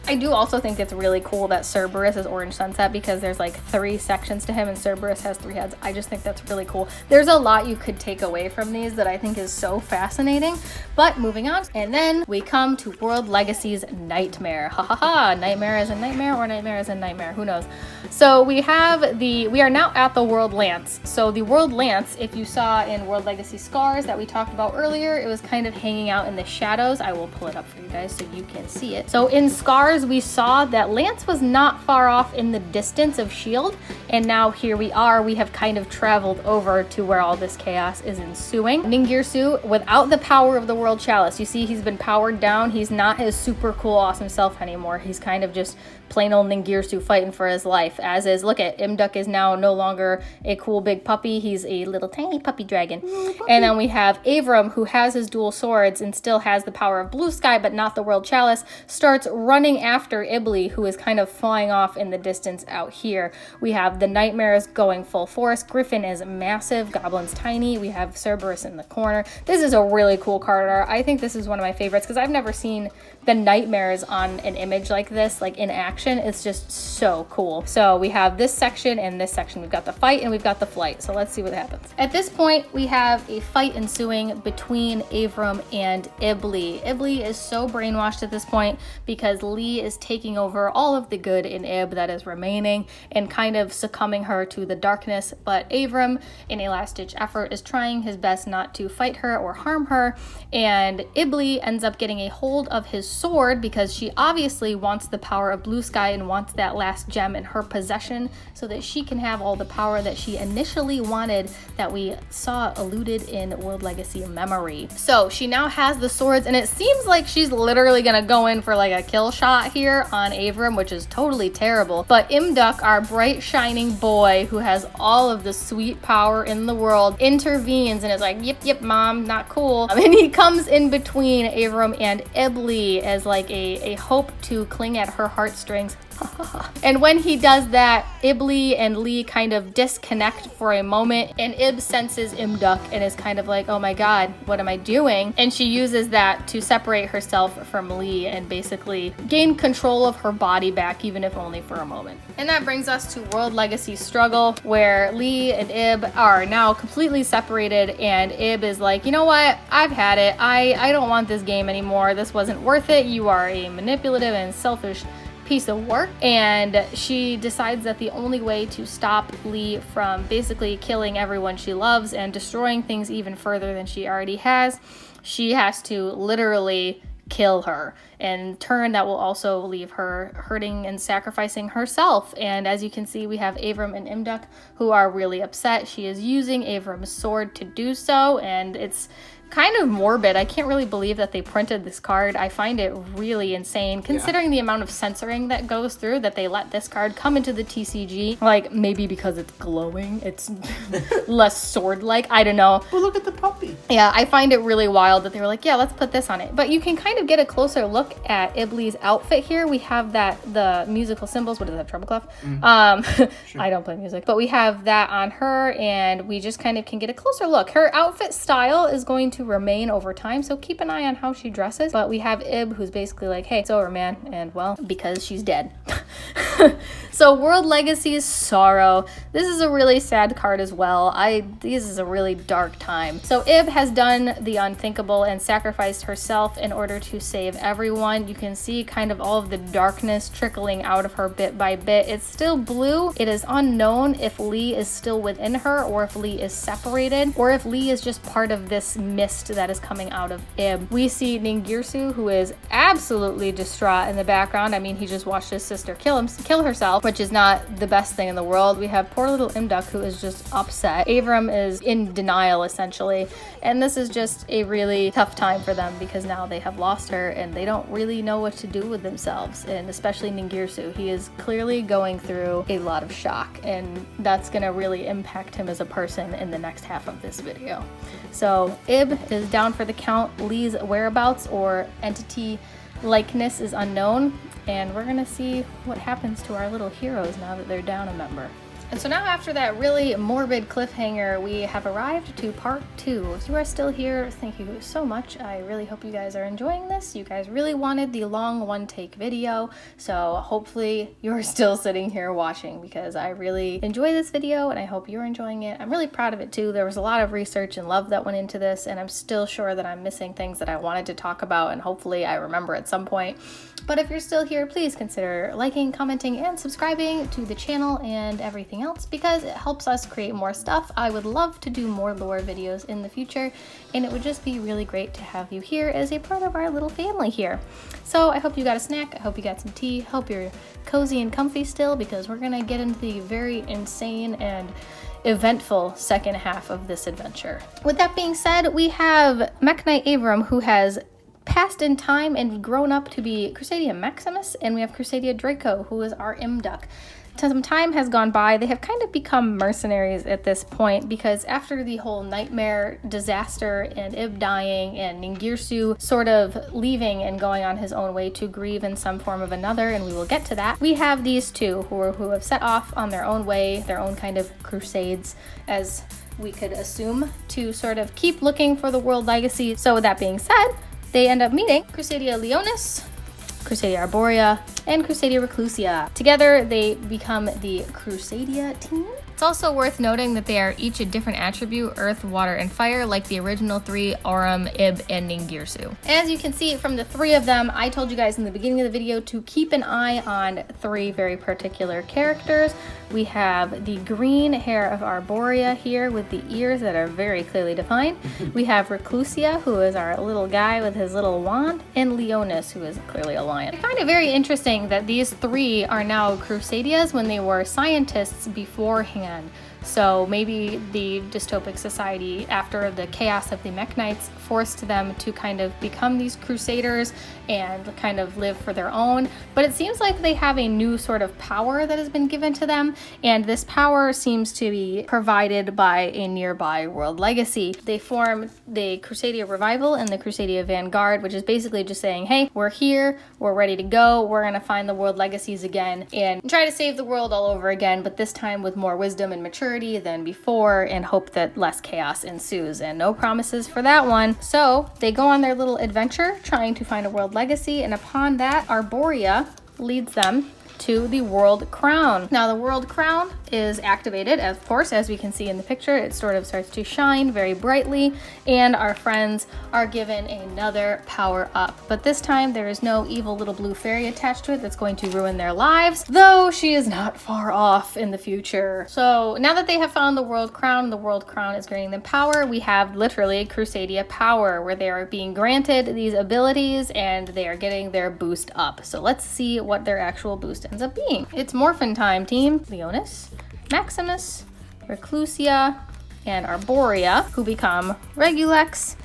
I do also think it's really cool that Cerberus is Orange Sunset because there's like 3 sections to him and Cerberus has 3 heads. I just think that's really cool. There's a lot you could take away from these that I think is so fascinating. But moving on, and then we come to World Legacy's Nightmare. Ha ha ha, Nightmare is a nightmare or Nightmare is a nightmare, who knows? So we are now at the World Lance. So the World Lance, if you saw in World Legacy Scars that we talked about earlier, it was kind of hanging out in the shadows. I will pull it up for you guys so you can see it. So in Scars, we saw that Lance was not far off in the distance of Shield, and now here we are. We have kind of traveled over to where all this chaos is ensuing. Ning Gear Sue, without the power of the World Chalice, you see he's been powered down. He's not his super cool, awesome self anymore. He's kind of just plain old Ning Gear Sue fighting for his life, as is, look at Imduk is now no longer a cool big puppy. He's a little tiny puppy dragon. And then we have Avram, who has his dual swords and still has the power of Blue Sky, but not the World Chalice, starts running after Ibli, who is kind of flying off in the distance out here. We have the Nightmares going full force. Griffin is massive. Goblin's tiny. We have Cerberus in the corner. This is a really cool card art. I think this is one of my favorites because I've never seen the Nightmares on an image like this, like in action. It's just so cool. So we have this section and this section. We've got the fight and we've got the flight. So let's see what happens. At this point, we have a fight ensuing between Avram and Ibli. Ibli is so brainwashed at this point because Lee is taking over all of the good in Ib that is remaining and kind of succumbing her to the darkness. But Avram, in a last-ditch effort, is trying his best not to fight her or harm her. And Ibli ends up getting a hold of his sword because she obviously wants the power of Blue Sky and wants that last gem in her possession so that she can have all the power that she initially wanted that we saw alluded in World Legacy Memory. So she now has the swords and it seems like she's literally gonna go in for like a kill shot here on Avram, which is totally terrible. But Imduk, our bright shining boy who has all of the sweet power in the world, intervenes and is like, yep, mom, not cool. And he comes in between Avram and Ibli as like a hope to cling at her heartstrings. And when he does that, Ibli and Lee kind of disconnect for a moment, and Ib senses Imduk and is kind of like, oh my god, what am I doing? And she uses that to separate herself from Lee and basically gain control of her body back, even if only for a moment. And that brings us to World Legacy Struggle, where Lee and Ib are now completely separated, and Ib is like, you know what, I've had it. I don't want this game anymore. This wasn't worth it. You are a manipulative and selfish piece of work. And she decides that the only way to stop Lee from basically killing everyone she loves and destroying things even further than she already has, she has to literally kill her. In turn, that will also leave her hurting and sacrificing herself. And as you can see, we have Avram and Imduk who are really upset. She is using Avram's sword to do so, and it's kind of morbid. I can't really believe that they printed this card. I find it really insane considering the amount of censoring that goes through, that they let this card come into the TCG. Like, maybe because it's glowing, it's less sword-like, I don't know. But look at the puppy. Yeah, I find it really wild that they were like, yeah, let's put this on it. But you can kind of get a closer look at Ibli's outfit here. We have the musical symbols. What is that, treble clef? Sure. I don't play music. But we have that on her, and we just kind of can get a closer look. Her outfit style is going to remain over time, so keep an eye on how she dresses. But we have Ib, who's basically like, hey, it's over, man. And well, because she's dead. So World Legacy's Sorrow. This is a really sad card as well. This is a really dark time. So Ib has done the unthinkable and sacrificed herself in order to save everyone. You can see kind of all of the darkness trickling out of her bit by bit. It's still blue. It is unknown if Lee is still within her, or if Lee is separated, or if Lee is just part of this mist that is coming out of Ib. We see Ning Gear Sue, who is absolutely distraught in the background. I mean, he just watched his sister kill herself, which is not the best thing in the world. We have poor little Imduk, who is just upset. Avram is in denial, essentially. And this is just a really tough time for them, because now they have lost her and they don't really know what to do with themselves. And especially Ning Gear Sue. He is clearly going through a lot of shock, and that's going to really impact him as a person in the next half of this video. So Ib is down for the count. Lee's whereabouts or entity likeness is unknown, and we're gonna see what happens to our little heroes now that they're down a member. And so now, after that really morbid cliffhanger, we have arrived to part 2. If you are still here, thank you so much. I really hope you guys are enjoying this. You guys really wanted the long one-take video, so hopefully you're still sitting here watching, because I really enjoy this video and I hope you're enjoying it. I'm really proud of it too. There was a lot of research and love that went into this, and I'm still sure that I'm missing things that I wanted to talk about, and hopefully I remember at some point. But if you're still here, please consider liking, commenting, and subscribing to the channel and everything else, because it helps us create more stuff. I would love to do more lore videos in the future, and it would just be really great to have you here as a part of our little family here. So I hope you got a snack, I hope you got some tea, hope you're cozy and comfy still, because we're gonna get into the very insane and eventful second half of this adventure. With that being said, we have Mech Knight Avram, who has passed in time and grown up to be Crusadia Maximus, and we have Crusadia Draco, who is our Imduk. Some time has gone by. They have kind of become mercenaries at this point, because after the whole nightmare disaster and Ib dying and Ning Gear Sue sort of leaving and going on his own way to grieve in some form of another, and we will get to that, we have these two who have set off on their own way, their own kind of crusades, as we could assume, to sort of keep looking for the world legacy. So with that being said, they end up meeting Crusadia Leonis, Crusadia Arborea, and Crusadia Reclusia. Together, they become the Crusadia team. It's also worth noting that they are each a different attribute: earth, water, and fire, like the original three, Aurum, Ib, and Ning Gear Sue. As you can see from the three of them, I told you guys in the beginning of the video to keep an eye on three very particular characters. We have the green hair of Arborea here with the ears that are very clearly defined. We have Reclusia, who is our little guy with his little wand, and Leonis, who is clearly a lion. I find it very interesting that these three are now Crusadias when they were scientists beforehand. So maybe the dystopic society, after the chaos of the Mech Knights, forced them to kind of become these crusaders and kind of live for their own. But it seems like they have a new sort of power that has been given to them, and this power seems to be provided by a nearby world legacy. They form the Crusadia Revival and the Crusadia Vanguard, which is basically just saying, hey, we're here, we're ready to go. We're gonna find the world legacies again and try to save the world all over again, but this time with more wisdom and maturity than before, and hope that less chaos ensues, and no promises for that one. So they go on their little adventure trying to find a world legacy, and upon that, Arborea leads them to the World Crown. Now the World Crown is activated, of course, as we can see in the picture. It sort of starts to shine very brightly, and our friends are given another power up. But this time there is no evil little blue fairy attached to it that's going to ruin their lives, though she is not far off in the future. So now that they have found the World Crown is granting them power. We have literally Crusadia power, where they are being granted these abilities and they are getting their boost up. So let's see what their actual boost ends up being. It's Morphin time, team. Leonis, Maximus, Reclusia, and Arborea, who become Regulex,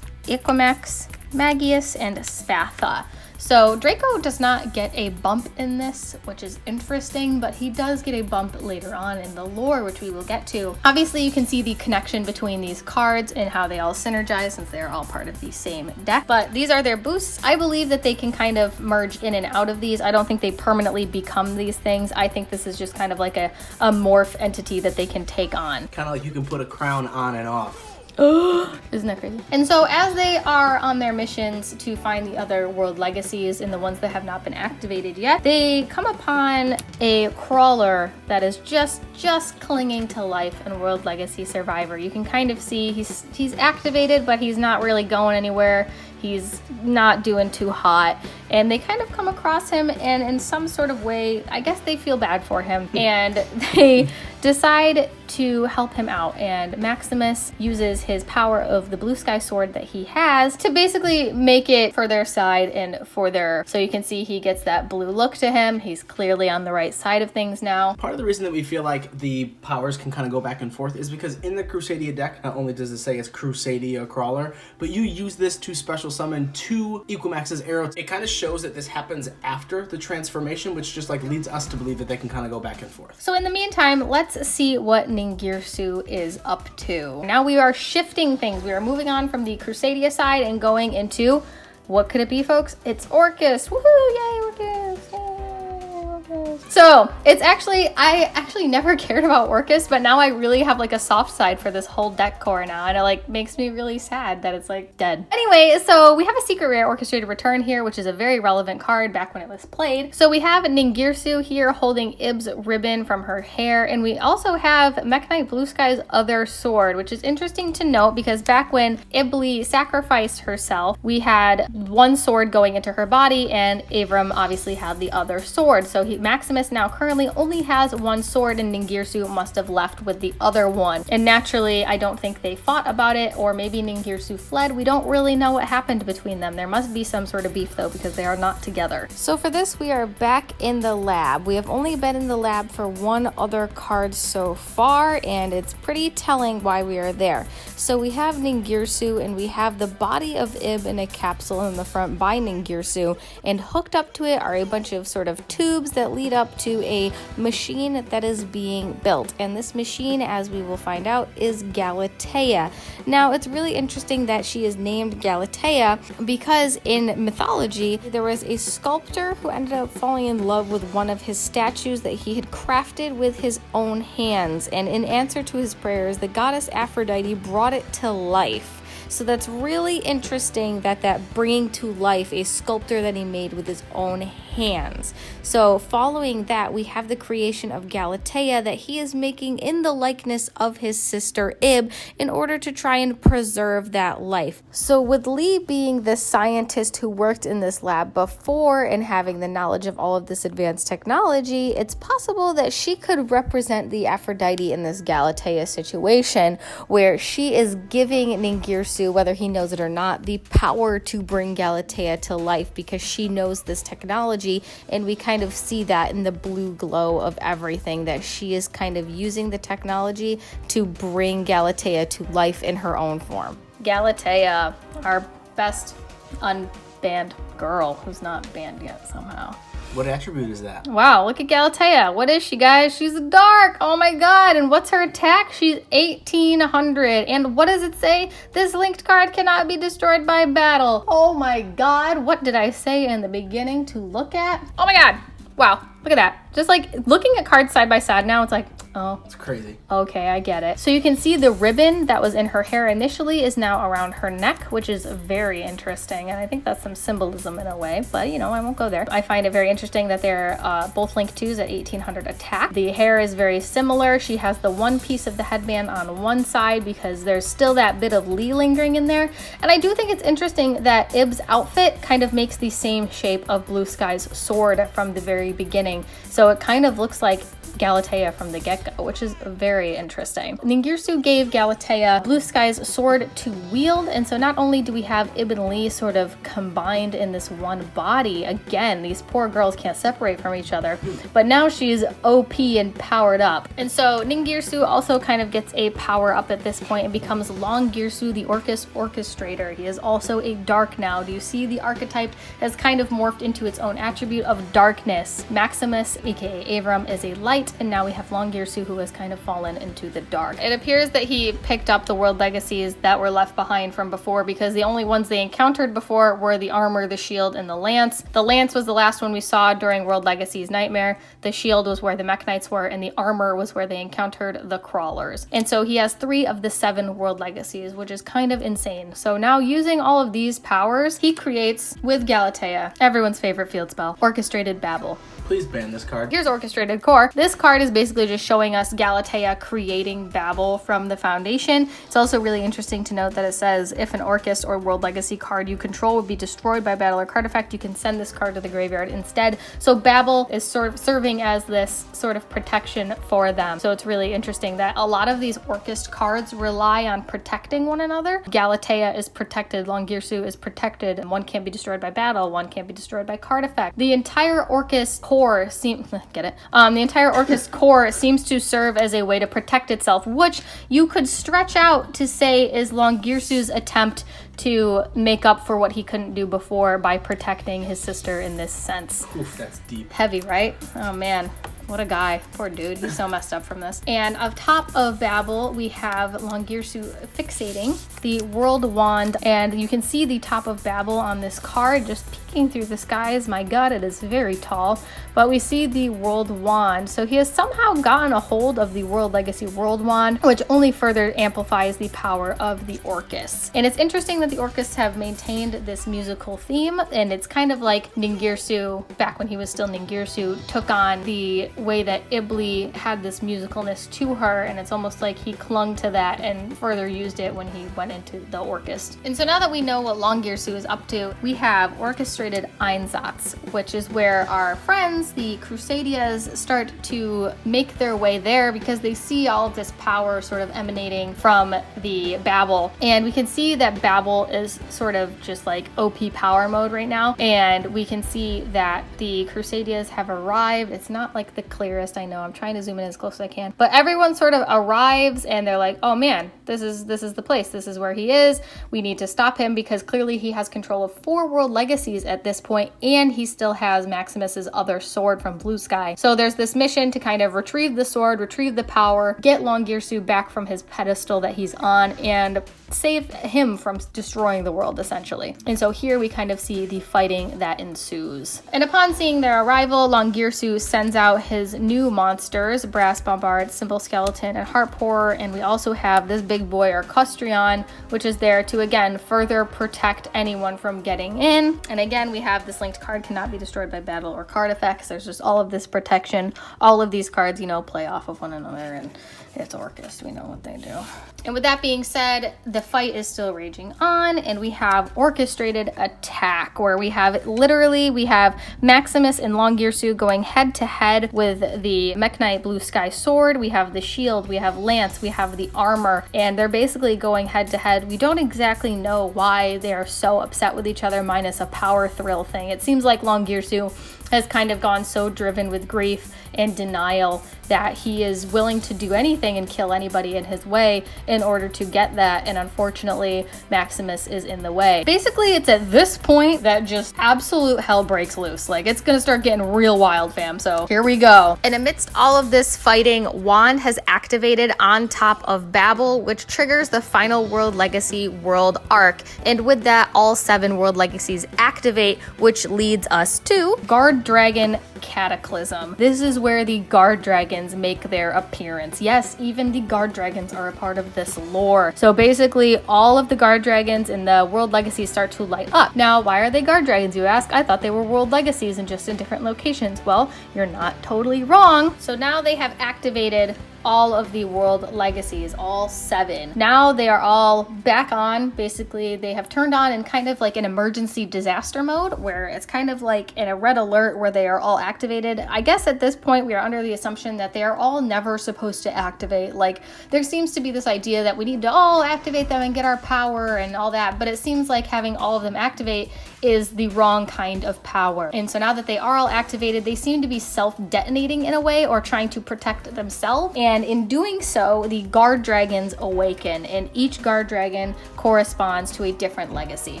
Equimex, Magius, and Spatha. So Draco does not get a bump in this, which is interesting, but he does get a bump later on in the lore, which we will get to. Obviously, you can see the connection between these cards and how they all synergize since they're all part of the same deck. But these are their boosts. I believe that they can kind of merge in and out of these. I don't think they permanently become these things. I think this is just kind of like a morph entity that they can take on. Kind of like you can put a crown on and off. Isn't that crazy? And so as they are on their missions to find the other world legacies and the ones that have not been activated yet, they come upon a crawler that is just clinging to life in World Legacy Survivor. You can kind of see he's activated, but he's not really going anywhere. He's not doing too hot. And they kind of come across him, and in some sort of way, I guess they feel bad for him. And they decide to help him out. And Maximus uses his power of the blue sky sword that he has to basically make it for their side and for their... So you can see he gets that blue look to him. He's clearly on the right side of things now. Part of the reason that we feel like the powers can kind of go back and forth is because in the Crusadia deck, not only does it say it's Crusadia Crawler, but you use this to special summon 2 Equimex's arrows. It kind of shows that this happens after the transformation, which just like leads us to believe that they can kind of go back and forth. So in the meantime, let's see what Ning Gear Sue is up to. Now we are shifting things. We are moving on from the Crusadia side and going into, what could it be, folks? It's Orcus. Woohoo! Yay, Orcus! Yay, Orcus! So it's I actually never cared about Orcus, but now I really have like a soft side for this whole deck core now, and it like makes me really sad that it's like dead. Anyway, so we have a secret rare Orchestrated Return here, which is a very relevant card back when it was played. So we have Ning Gear Sue here holding Ib's ribbon from her hair, and we also have Mcknight Blue Sky's other sword, which is interesting to note because back when Ibli sacrificed herself, we had one sword going into her body, and Avram obviously had the other sword. So Maximus now currently only has one sword, and Ning Gear Sue must have left with the other one. And naturally, I don't think they fought about it, or maybe Ning Gear Sue fled. We don't really know what happened between them. There must be some sort of beef though, because they are not together. So for this, we are back in the lab. We have only been in the lab for one other card so far, and it's pretty telling why we are there. So we have Ning Gear Sue, and we have the body of Ib in a capsule in the front by Ning Gear Sue, and hooked up to it are a bunch of sort of tubes that lead up to a machine that is being built. And this machine, as we will find out, is Galatea. Now, it's really interesting that she is named Galatea because in mythology, there was a sculptor who ended up falling in love with one of his statues that he had crafted with his own hands. And in answer to his prayers, the goddess Aphrodite brought it to life. So that's really interesting that bringing to life a sculptor that he made with his own hands. So following that, we have the creation of Galatea that he is making in the likeness of his sister Ib in order to try and preserve that life. So with Lee being the scientist who worked in this lab before and having the knowledge of all of this advanced technology, it's possible that she could represent the Aphrodite in this Galatea situation, where she is giving Ning Gear Sue, whether he knows it or not, the power to bring Galatea to life because she knows this technology, and we kind of see that in the blue glow of everything, that she is kind of using the technology to bring Galatea to life in her own form. Galatea, our best unbanned girl who's not banned yet somehow. What attribute is that? Wow, look at Galatea. What is she, guys? She's dark. Oh my god. And what's her attack? She's 1800. And what does it say? This linked card cannot be destroyed by battle. Oh my god. What did I say in the beginning to look at? Oh my god. Wow. Look at that. Just like looking at cards side by side now, it's like, oh. It's crazy. Okay, I get it. So you can see the ribbon that was in her hair initially is now around her neck, which is very interesting. And I think that's some symbolism in a way, but you know, I won't go there. I find it very interesting that they're both linked 2s at 1800 attack. The hair is very similar. She has the one piece of the headband on one side because there's still that bit of Lee lingering in there. And I do think it's interesting that Ib's outfit kind of makes the same shape of Blue Sky's sword from the very beginning. So it kind of looks like Galatea from the get-go, which is very interesting. Ning Gear Sue gave Galatea Blue Sky's sword to wield, and so not only do we have Ib and Lee sort of combined in this one body, again, these poor girls can't separate from each other, but now she's OP and powered up. And so Ning Gear Sue also kind of gets a power up at this point and becomes Long Gear Sue, the Orcus Orchestrator. He is also a dark now. Do you see the archetype has kind of morphed into its own attribute of darkness? Maximus, aka Avram, is a light, and now we have Long Gear Sue, who has kind of fallen into the dark. It appears that he picked up the world legacies that were left behind from before, because the only ones they encountered before were the armor, the shield, and the lance. The lance was the last one we saw during World Legacies Nightmare. The shield was where the Mech Knights were, and the armor was where they encountered the crawlers. And so he has 3 of the 7 world legacies, which is kind of insane. So now, using all of these powers, he creates, with Galatea, everyone's favorite field spell, Orchestrated Babel. Please ban this card. Here's Orchestrated Core. This card is basically just showing us Galatea creating Babel from the foundation. It's also really interesting to note that it says if an Orcus or World Legacy card you control would be destroyed by battle or card effect, you can send this card to the graveyard instead. So Babel is sort of serving as this sort of protection for them. So it's really interesting that a lot of these Orcus cards rely on protecting one another. Galatea is protected, Long Gear Sue is protected, and one can't be destroyed by battle, one can't be destroyed by card effect. The entire Orcus core seems the entire Orcus core seems to serve as a way to protect itself, which you could stretch out to say is Long Gear Sue's attempt to make up for what he couldn't do before by protecting his sister in this sense. Oof, that's deep. Heavy, right? Oh man. What a guy. Poor dude. He's so messed up from this. And up top of Babel, we have Long Gear Sue fixating the World Wand. And you can see the top of Babel on this card just peeking through the skies. My god, it is very tall. But we see the World Wand. So he has somehow gotten a hold of the World Legacy World Wand, which only further amplifies the power of the Orcus. And it's interesting that the Orcus have maintained this musical theme. And it's kind of like Ning Gear Sue, back when he was still Ning Gear Sue, took on the way that Ibli had this musicalness to her, and it's almost like he clung to that and further used it when he went into the Orcus. And so now that we know what Long Gear Sue is up to, we have Orchestrated Einsatz, which is where our friends, the Crusadias, start to make their way there because they see all of this power sort of emanating from the Babel. And we can see that Babel is sort of just like OP power mode right now, and we can see that the Crusadias have arrived. It's not like the clearest, I know, I'm trying to zoom in as close as I can, but everyone sort of arrives and they're like, oh man, this is the place, this is where he is, we need to stop him, because clearly he has control of 4 world legacies at this point, and he still has Maximus's other sword from Blue Sky. So there's this mission to kind of retrieve the sword, retrieve the power, get Long Gear Sue back from his pedestal that he's on, and save him from destroying the world, essentially. And so here we kind of see the fighting that ensues. And upon seeing their arrival, Long Gear Sue sends out his new monsters, Brass Bombard, Simple Skeleton, and Heart Pourer, and we also have this big boy, Orcustrion, which is there to, again, further protect anyone from getting in. And again, we have this linked card cannot be destroyed by battle or card effects. There's just all of this protection. All of these cards, you know, play off of one another, and it's Orcus. We know what they do. And with that being said, the fight is still raging on, and we have Orchestrated Attack, where we have Maximus and Long Gear Sue going head to head with the Mcknight Blue Sky sword. We have the shield, we have lance, we have the armor, and they're basically going head to head. We don't exactly know why they are so upset with each other, minus a power thrill thing. It seems like Long Gear Sue has kind of gone so driven with grief and denial that he is willing to do anything and kill anybody in his way in order to get that, and unfortunately Maximus is in the way. Basically, it's at this point that just absolute hell breaks loose. Like, it's gonna start getting real wild, fam, so here we go. And amidst all of this fighting, Wand has activated On Top of Babel, which triggers the final World Legacy World Arc, and with that, all 7 World Legacies activate, which leads us to Guard Dragon Cataclysm. This is where the Guard Dragons make their appearance. Yes, even the Guard Dragons are a part of this lore. So basically, all of the Guard Dragons in the World Legacies start to light up. Now, why are they Guard Dragons, you ask? I thought they were World Legacies and just in different locations. Well, you're not totally wrong. So now they have activated all of the World Legacies, all 7. Now they are all back on. Basically, they have turned on in kind of like an emergency disaster mode, where it's kind of like in a red alert where they are all activated. I guess at this point we are under the assumption that they are all never supposed to activate. Like, there seems to be this idea that we need to all activate them and get our power and all that, but it seems like having all of them activate is the wrong kind of power. And so now that they are all activated, they seem to be self-detonating in a way, or trying to protect themselves. And in doing so, the Guard Dragons awaken, and each Guard Dragon corresponds to a different legacy.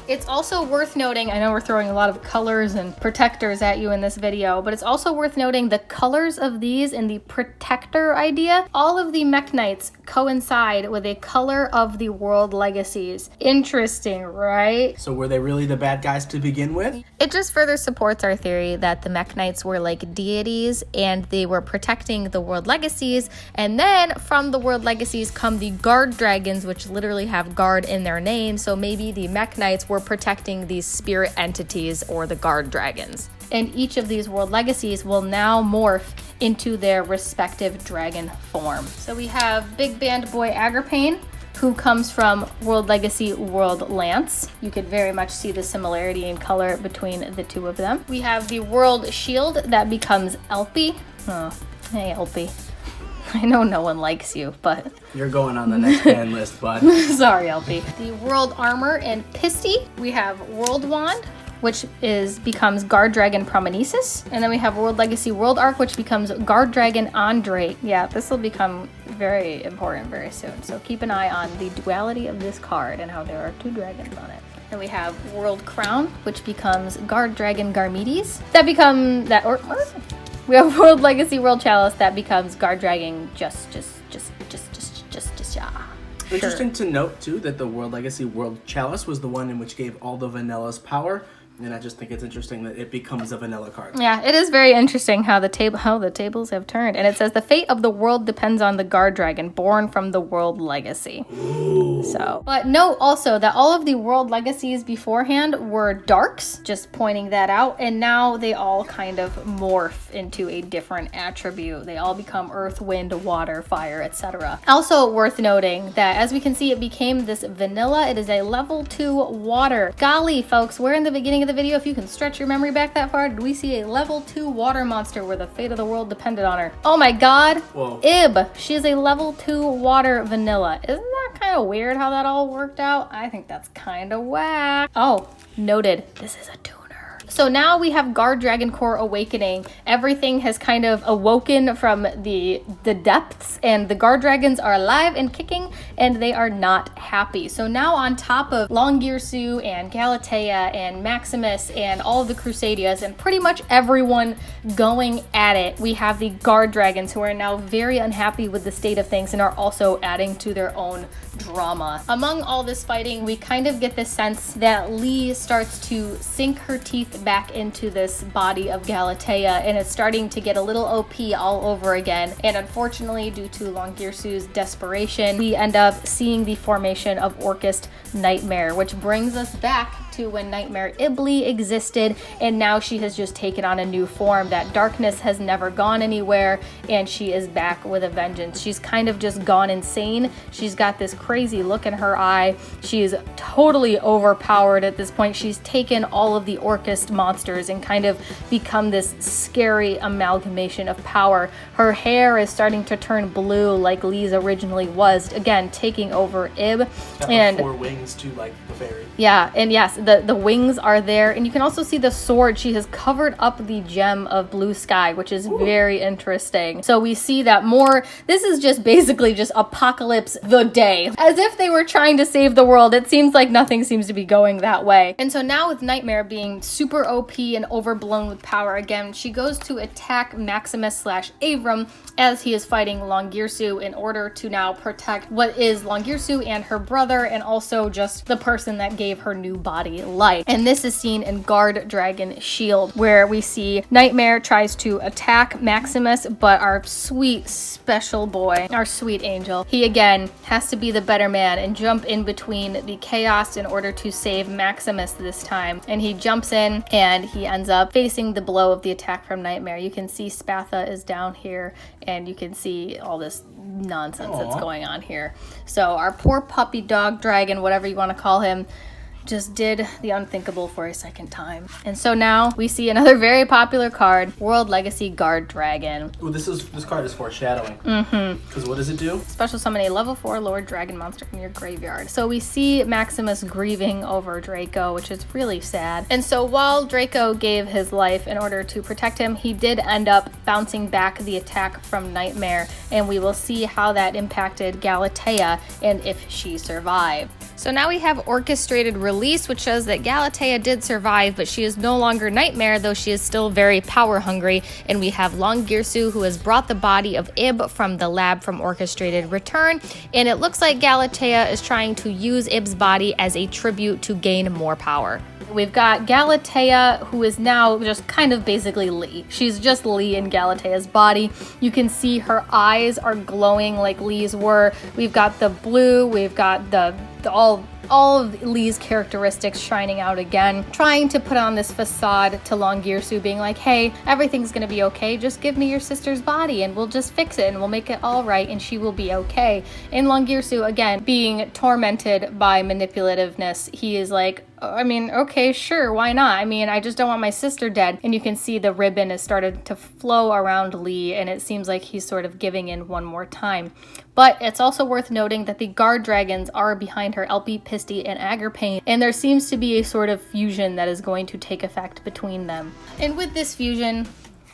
It's also worth noting, I know we're throwing a lot of colors and protectors at you in this video, but it's also worth noting the colors of these and the protector idea. All of the Mech Knights coincide with a color of the World Legacies. Interesting, right? So were they really the bad guys to begin with? It just further supports our theory that the Mech Knights were like deities and they were protecting the World Legacies, and then from the World Legacies come the Guard Dragons, which literally have guard in their name, so maybe the Mech Knights were protecting these spirit entities, or the Guard Dragons. And each of these World Legacies will now morph into their respective dragon form. So we have Big Band Boy Agripane, who comes from World Legacy World Lance. You could very much see the similarity in color between the two of them. We have the World Shield that becomes Elpie. Oh, hey Elpie. I know no one likes you, but... You're going on the next ban list, bud. Sorry, Elpie. The World Armor and Pisty. We have World Wand, which becomes Guard Dragon Promenesis. And then we have World Legacy World Arc, which becomes Guard Dragon Andre. Yeah, this will become very important very soon. So keep an eye on the duality of this card and how there are 2 dragons on it. Then we have World Crown, which becomes Guard Dragon Garmedes. That become that, or what? We have World Legacy World Chalice that becomes Guard Dragon just yeah. Interesting to note too that the World Legacy World Chalice was the one in which gave all the vanillas power. And I just think it's interesting that it becomes a vanilla card. Yeah, it is very interesting how the tables have turned. And it says the fate of the world depends on the Guard Dragon born from the World Legacy. Ooh. So, but note also that all of the World Legacies beforehand were darks, just pointing that out. And now they all kind of morph into a different attribute. They all become earth, wind, water, fire, etc. Also worth noting that as we can see, it became this vanilla. It is a level 2 water. Golly, folks, we're in the beginning of the video. If you can stretch your memory back that far, did we see a level 2 water monster where the fate of the world depended on her? Oh my god. Whoa. Ib, she is a level 2 water vanilla. Isn't that kind of weird how that all worked out? I think that's kind of whack. Oh, noted. This is a tuner. So now we have Guard Dragon Core awakening. Everything has kind of awoken from the depths, and the Guard Dragons are alive and kicking, and they are not happy. So now on top of Ning Gear Sue and Galatea and Maximus and all of the Crusadias and pretty much everyone going at it, we have the Guard Dragons who are now very unhappy with the state of things and are also adding to their own drama. Among all this fighting, we kind of get the sense that Lee starts to sink her teeth back into this body of Galatea, and it's starting to get a little OP all over again. And unfortunately, due to Ning Gear Sue's desperation, we end up seeing the formation of Orchest Nightmare, which brings us back to when Nightmare Ibli existed, and now she has just taken on a new form. That darkness has never gone anywhere, and she is back with a vengeance. She's kind of just gone insane. She's got this crazy look in her eye. She is totally overpowered at this point. She's taken all of the Orchest monsters and kind of become this scary amalgamation of power. Her hair is starting to turn blue like Lee's originally was, again taking over Ib. And 4 wings too, like the fairy. Yeah, and yes, the wings are there, and you can also see the sword. She has covered up the gem of blue sky, which is very interesting. So we see that more, this is just basically just Apocalypse the day. As if they were trying to save the world. It seems like nothing seems to be going that way. And so now with Nightmare being super OP and overblown with power again, she goes to attack Maximus / Avram as he is fighting Ning Gear Sue in order to now protect what is Ning Gear Sue and her brother, and also just the person that gave her new body life. And this is seen in Guard Dragon Shield, where we see Nightmare tries to attack Maximus, but our sweet special boy, our sweet angel, he again has to be the better man and jump in between the chaos in order to save Maximus this time. And he jumps in and he ends up facing the blow of the attack from Nightmare. You can see Spatha is down here, and you can see all this nonsense that's going on here. So our poor puppy dog dragon, whatever you want to call him, just did the unthinkable for a second time. And so now we see another very popular card, World Legacy Guard Dragon. Ooh, this card is foreshadowing. Because what does it do? Special summon a level 4 Lord Dragon monster from your graveyard. So we see Maximus grieving over Draco, which is really sad. And so while Draco gave his life in order to protect him, he did end up bouncing back the attack from Nightmare, and we will see how that impacted Galatea and if she survived. So now we have orchestrated release, which shows that Galatea did survive, but she is no longer Nightmare, though she is still very power hungry. And we have Ning Gear Sue, who has brought the body of Ib from the lab from orchestrated return. And it looks like Galatea is trying to use Ib's body as a tribute to gain more power. We've got Galatea, who is now just kind of basically Lee. She's just Lee in Galatea's body. You can see her eyes are glowing like Lee's were. We've got the blue, we've got all of Lee's characteristics shining out again, trying to put on this facade to Ning Gear Sue, being like, hey, everything's gonna be okay, just give me your sister's body and we'll just fix it and we'll make it all right and she will be okay. And Ning Gear Sue, again, being tormented by manipulativeness, he is like, I mean, okay, sure, why not? I mean, I just don't want my sister dead. And you can see the ribbon has started to flow around Lee, and it seems like he's sort of giving in one more time. But it's also worth noting that the guard dragons are behind her, Elpie, Pisty, and Agripane, and there seems to be a sort of fusion that is going to take effect between them. And with this fusion,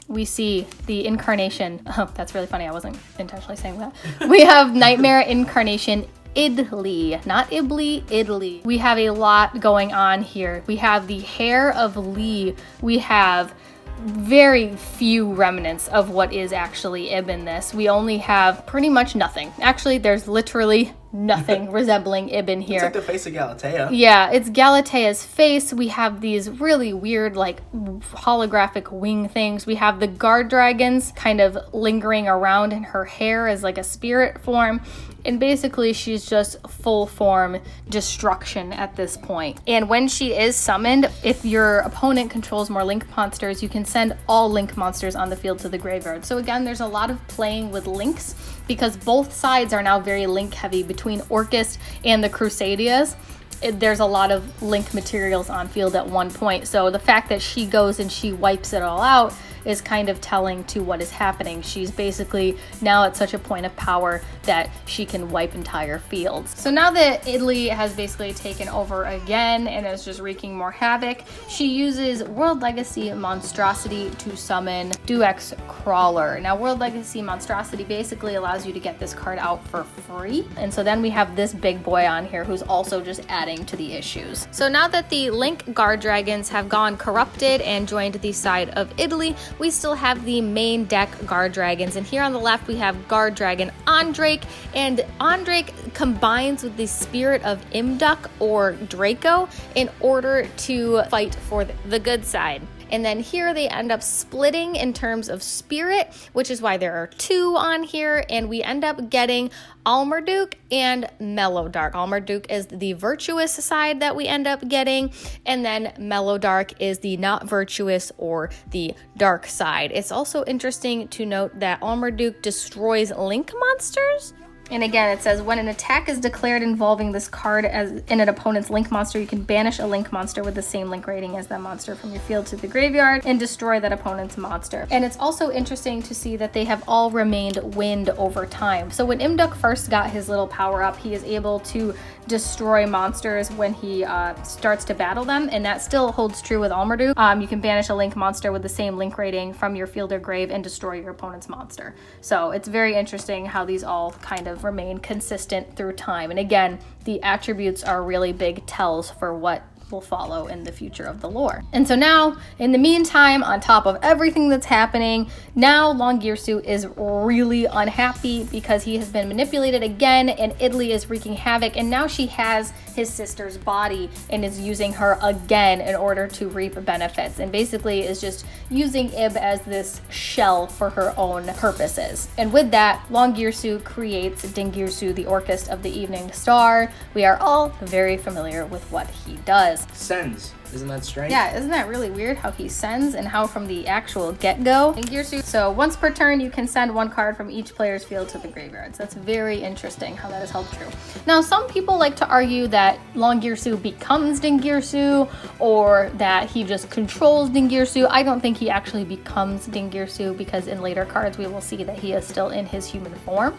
we see the incarnation. Oh, that's really funny. I wasn't intentionally saying that. We have Nightmare incarnation Idly, not Ibly, Idly. We have a lot going on here. We have the hair of Lee. We have very few remnants of what is actually Ib in this. We only have pretty much nothing. Actually, there's literally nothing resembling Ib in here. It's like the face of Galatea. Yeah, it's Galatea's face. We have these really weird, like, holographic wing things. We have the guard dragons kind of lingering around in her hair as like a spirit form. And basically, she's just full form destruction at this point. And when she is summoned, if your opponent controls more link monsters, you can send all link monsters on the field to the graveyard. So again, there's a lot of playing with links because both sides are now very link heavy between Orcust and the Crusadias. There's a lot of link materials on field at one point. So the fact that she goes and she wipes it all out is kind of telling to what is happening. She's basically now at such a point of power that she can wipe entire fields. So now that Idly has basically taken over again and is just wreaking more havoc, she uses World Legacy Monstrosity to summon Duex Crawler. Now World Legacy Monstrosity basically allows you to get this card out for free. And so then we have this big boy on here who's also just adding to the issues. So now that the Link Guard Dragons have gone corrupted and joined the side of Idly, we still have the main deck Guard Dragons, and here on the left we have Guard Dragon Andrake, and Andrake combines with the spirit of Imduk or Draco in order to fight for the good side. And then here they end up splitting in terms of spirit, which is why there are two on here, and we end up getting Almarduke and Mellowdark. Almarduke is the virtuous side that we end up getting, and then Mellowdark is the not virtuous or the dark side. It's also interesting to note that Almarduke destroys link monsters, And again, it says when an attack is declared involving this card as in an opponent's link monster, you can banish a link monster with the same link rating as that monster from your field to the graveyard and destroy that opponent's monster. And it's also interesting to see that they have all remained wind over time. So when Imduk first got his little power up, he is able to destroy monsters when he starts to battle them, and that still holds true with Almardu. You can banish a link monster with the same link rating from your field or grave and destroy your opponent's monster. So it's very interesting how these all kind of remain consistent through time. And again, the attributes are really big tells for what will follow in the future of the lore. And so now, in the meantime, on top of everything that's happening, now Ning Gear Sue is really unhappy because he has been manipulated again, and Italy is wreaking havoc, and now she has his sister's body and is using her again in order to reap benefits, and basically is just using Ib as this shell for her own purposes. And with that, Ning Gear Sue creates Ning Gear Sue, the Orchest of the Evening Star. We are all very familiar with what he does. Sends. Isn't that strange? Yeah, isn't that really weird how he sends and how from the actual get-go? Ning Gear Sue. So once per turn, you can send one card from each player's field to the graveyard. So that's very interesting how that is held true. Now, some people like to argue that Ning Gear Sue becomes Ning Gear Sue, or that he just controls Ning Gear Sue. I don't think he actually becomes Ning Gear Sue, because in later cards we will see that he is still in his human form.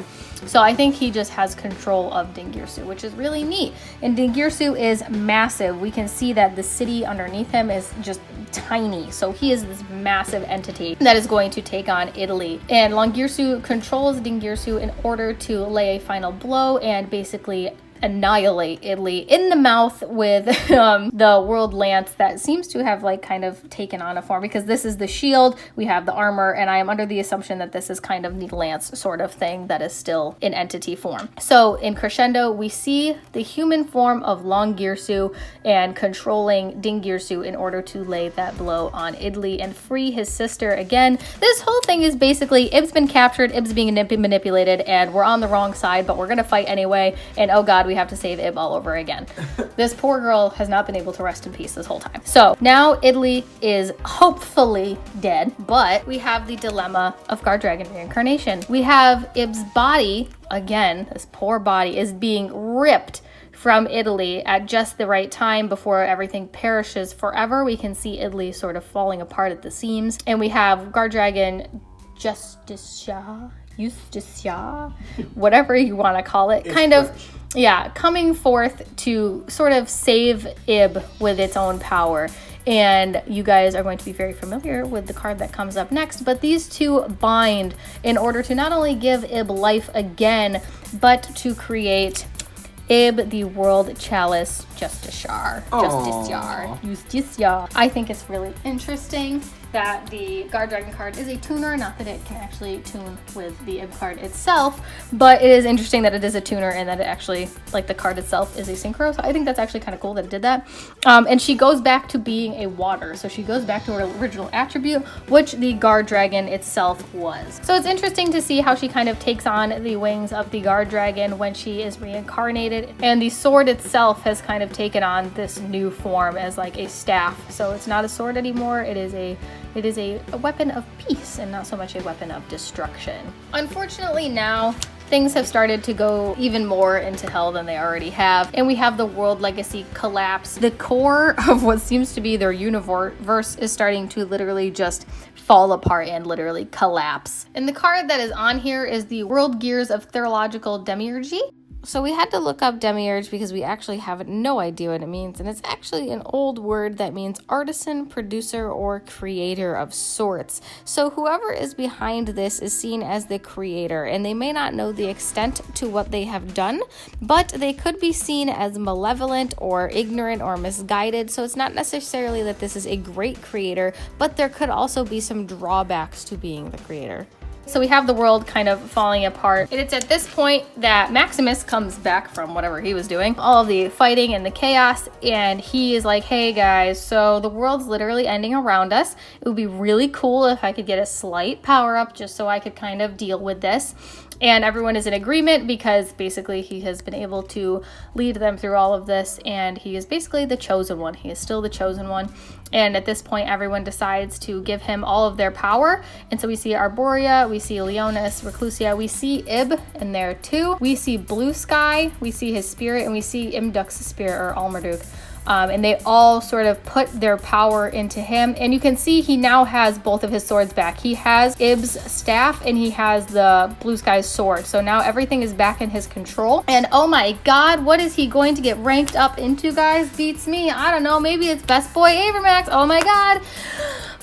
So I think he just has control of Ning Gear Sue, which is really neat. And Ning Gear Sue is massive. We can see that the city underneath him is just tiny. So he is this massive entity that is going to take on Italy. And Ning Gear Sue controls Ning Gear Sue in order to lay a final blow and basically annihilate Italy in the mouth with the world lance that seems to have like kind of taken on a form, because this is the shield, we have the armor, and I am under the assumption that this is kind of the lance sort of thing that is still in entity form. So in Crescendo, we see the human form of Ning Gear Sue and controlling Ning Gear Sue in order to lay that blow on Italy and free his sister again. This whole thing is basically Ib's been captured, Ib's being manipulated, and we're on the wrong side, but we're gonna fight anyway, and oh god, we have to save Ib all over again. This poor girl has not been able to rest in peace this whole time. So now Italy is hopefully dead, but we have the dilemma of Guard Dragon reincarnation. We have Ib's body, again, this poor body, is being ripped from Italy at just the right time before everything perishes forever. We can see Italy sort of falling apart at the seams, and we have Guard Dragon Justicia, whatever you want to call it, kind of, yeah, coming forth to sort of save Ib with its own power. And you guys are going to be very familiar with the card that comes up next, but these two bind in order to not only give Ib life again, but to create Ib, the World Chalice Justiciar. I think it's really interesting that the Guard Dragon card is a tuner, not that it can actually tune with the Ib card itself, but it is interesting that it is a tuner and that it actually, like, the card itself is a synchro. So I think that's actually kind of cool that it did that. And she goes back to being a water, so she goes back to her original attribute, which the Guard Dragon itself was. So it's interesting to see how she kind of takes on the wings of the Guard Dragon when she is reincarnated, and the sword itself has kind of taken on this new form as like a staff. So it's not a sword anymore, it is a weapon of peace and not so much a weapon of destruction. Unfortunately, now things have started to go even more into hell than they already have, and we have the world legacy collapse. The core of what seems to be their universe is starting to literally just fall apart and literally collapse. And the card that is on here is the World Gears of Theurgical Demiurgy. So we had to look up demiurge because we actually have no idea what it means, and it's actually an old word that means artisan, producer, or creator of sorts. So whoever is behind this is seen as the creator, and they may not know the extent to what they have done, but they could be seen as malevolent or ignorant or misguided. So it's not necessarily that this is a great creator, but there could also be some drawbacks to being the creator. So we have the world kind of falling apart. And it's at this point that Maximus comes back from whatever he was doing, all of the fighting and the chaos, and he is like, hey guys, so the world's literally ending around us. It would be really cool if I could get a slight power up just so I could kind of deal with this. And everyone is in agreement because basically he has been able to lead them through all of this, and he is basically the chosen one. He is still the chosen one. And at this point, everyone decides to give him all of their power. And so we see Arborea, we see Leonis, Reclusia, we see Ib in there too. We see Blue Sky, we see his spirit, and we see Imduk's spirit, or Almerduk. And they all sort of put their power into him. And you can see he now has both of his swords back. He has Ib's staff and he has the Blue Sky's sword. So now everything is back in his control. And oh my god, what is he going to get ranked up into, guys? Beats me. I don't know. Maybe it's Best Boy Avermax. Oh my god.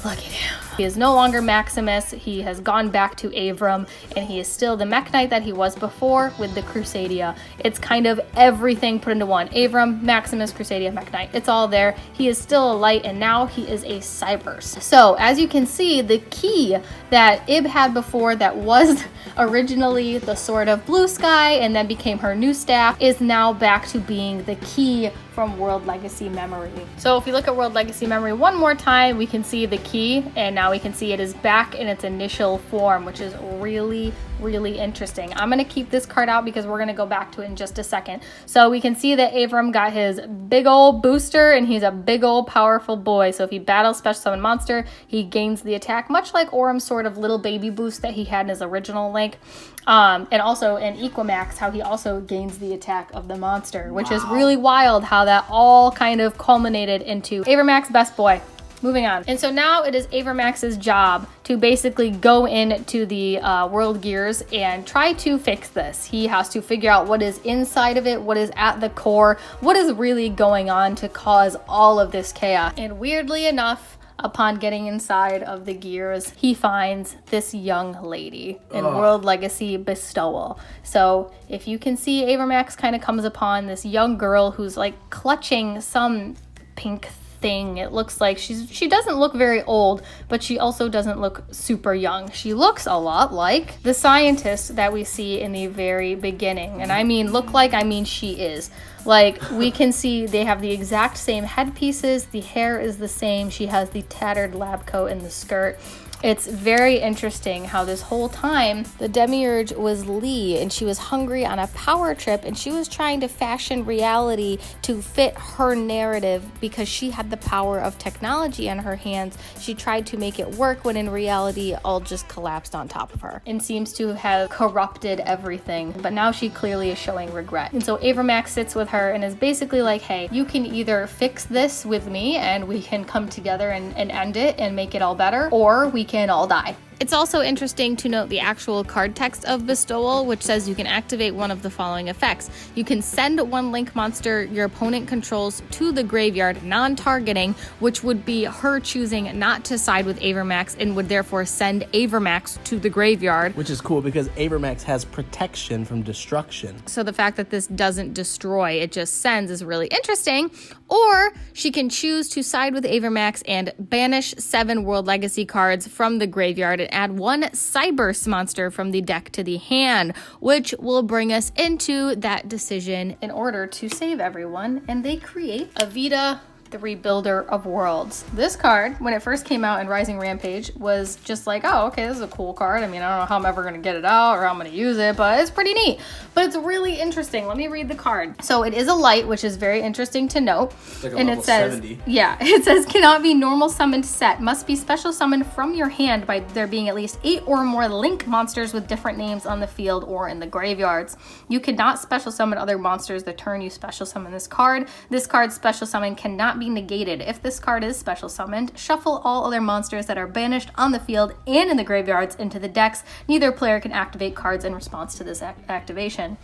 Look at him. He is no longer Maximus. He has gone back to Avram, and he is still the Mech Knight that he was before with the Crusadia. It's kind of everything put into one. Avram, Maximus, Crusadia, Mech Knight. It's all there. He is still a light, and now he is a Cyberse. So as you can see, the key that Ib had before that was originally the Sword of Blue Sky and then became her new staff is now back to being the key from World Legacy Memory. So if we look at World Legacy Memory one more time, we can see the key, and now we can see it is back in its initial form, which is really, really interesting. I'm gonna keep this card out because we're gonna go back to it in just a second. So we can see that Avram got his big old booster, and he's a big old powerful boy. So if he battles special summon monster, he gains the attack, much like Orum's sort of little baby boost that he had in his original Link. And also in Equimax, how he also gains the attack of the monster, which is really wild how that all kind of culminated into Avermax Best Boy. Moving on. And so now it is Avermax's job to basically go into the world gears and try to fix this. He has to figure out what is inside of it, what is at the core, what is really going on to cause all of this chaos. And weirdly enough, upon getting inside of the gears, he finds this young lady in World Legacy Bestowal. So if you can see, Avermax kind of comes upon this young girl who's like clutching some pink thing. It looks like she doesn't look very old, but she also doesn't look super young. She looks a lot like the scientist that we see in the very beginning. And I mean look like, I mean she is. Like, we can see they have the exact same headpieces, the hair is the same, she has the tattered lab coat and the skirt. It's very interesting how this whole time the Demiurge was Lee, and she was hungry on a power trip, and she was trying to fashion reality to fit her narrative because she had the power of technology in her hands. She tried to make it work when in reality all just collapsed on top of her and seems to have corrupted everything. But now she clearly is showing regret. And so Avermax sits with her and is basically like, hey, you can either fix this with me and we can come together and end it and make it all better, or we can all die. It's also interesting to note the actual card text of Bestowal, which says you can activate one of the following effects. You can send one Link monster your opponent controls to the graveyard, non-targeting, which would be her choosing not to side with Avermax and would therefore send Avermax to the graveyard. Which is cool because Avermax has protection from destruction. So the fact that this doesn't destroy, it just sends, is really interesting. Or she can choose to side with Avermax and banish 7 World Legacy cards from the graveyard and add 1 Cyberse monster from the deck to the hand, which will bring us into that decision in order to save everyone. And they create Avita, the Rebuilder of Worlds. This card, when it first came out in Rising Rampage, was just like, oh, okay, this is a cool card. I mean, I don't know how I'm ever going to get it out or how I'm going to use it, but it's pretty neat. But it's really interesting. Let me read the card. So it is a light, which is very interesting to note. Like and it says, 70. Yeah, it says cannot be normal summoned set. Must be special summoned from your hand by there being at least 8 or more Link monsters with different names on the field or in the graveyards. You cannot special summon other monsters the turn you special summon this card. This card's special summon cannot be negated. If this card is special summoned, shuffle all other monsters that are banished on the field and in the graveyards into the decks. Neither player can activate cards in response to this activation.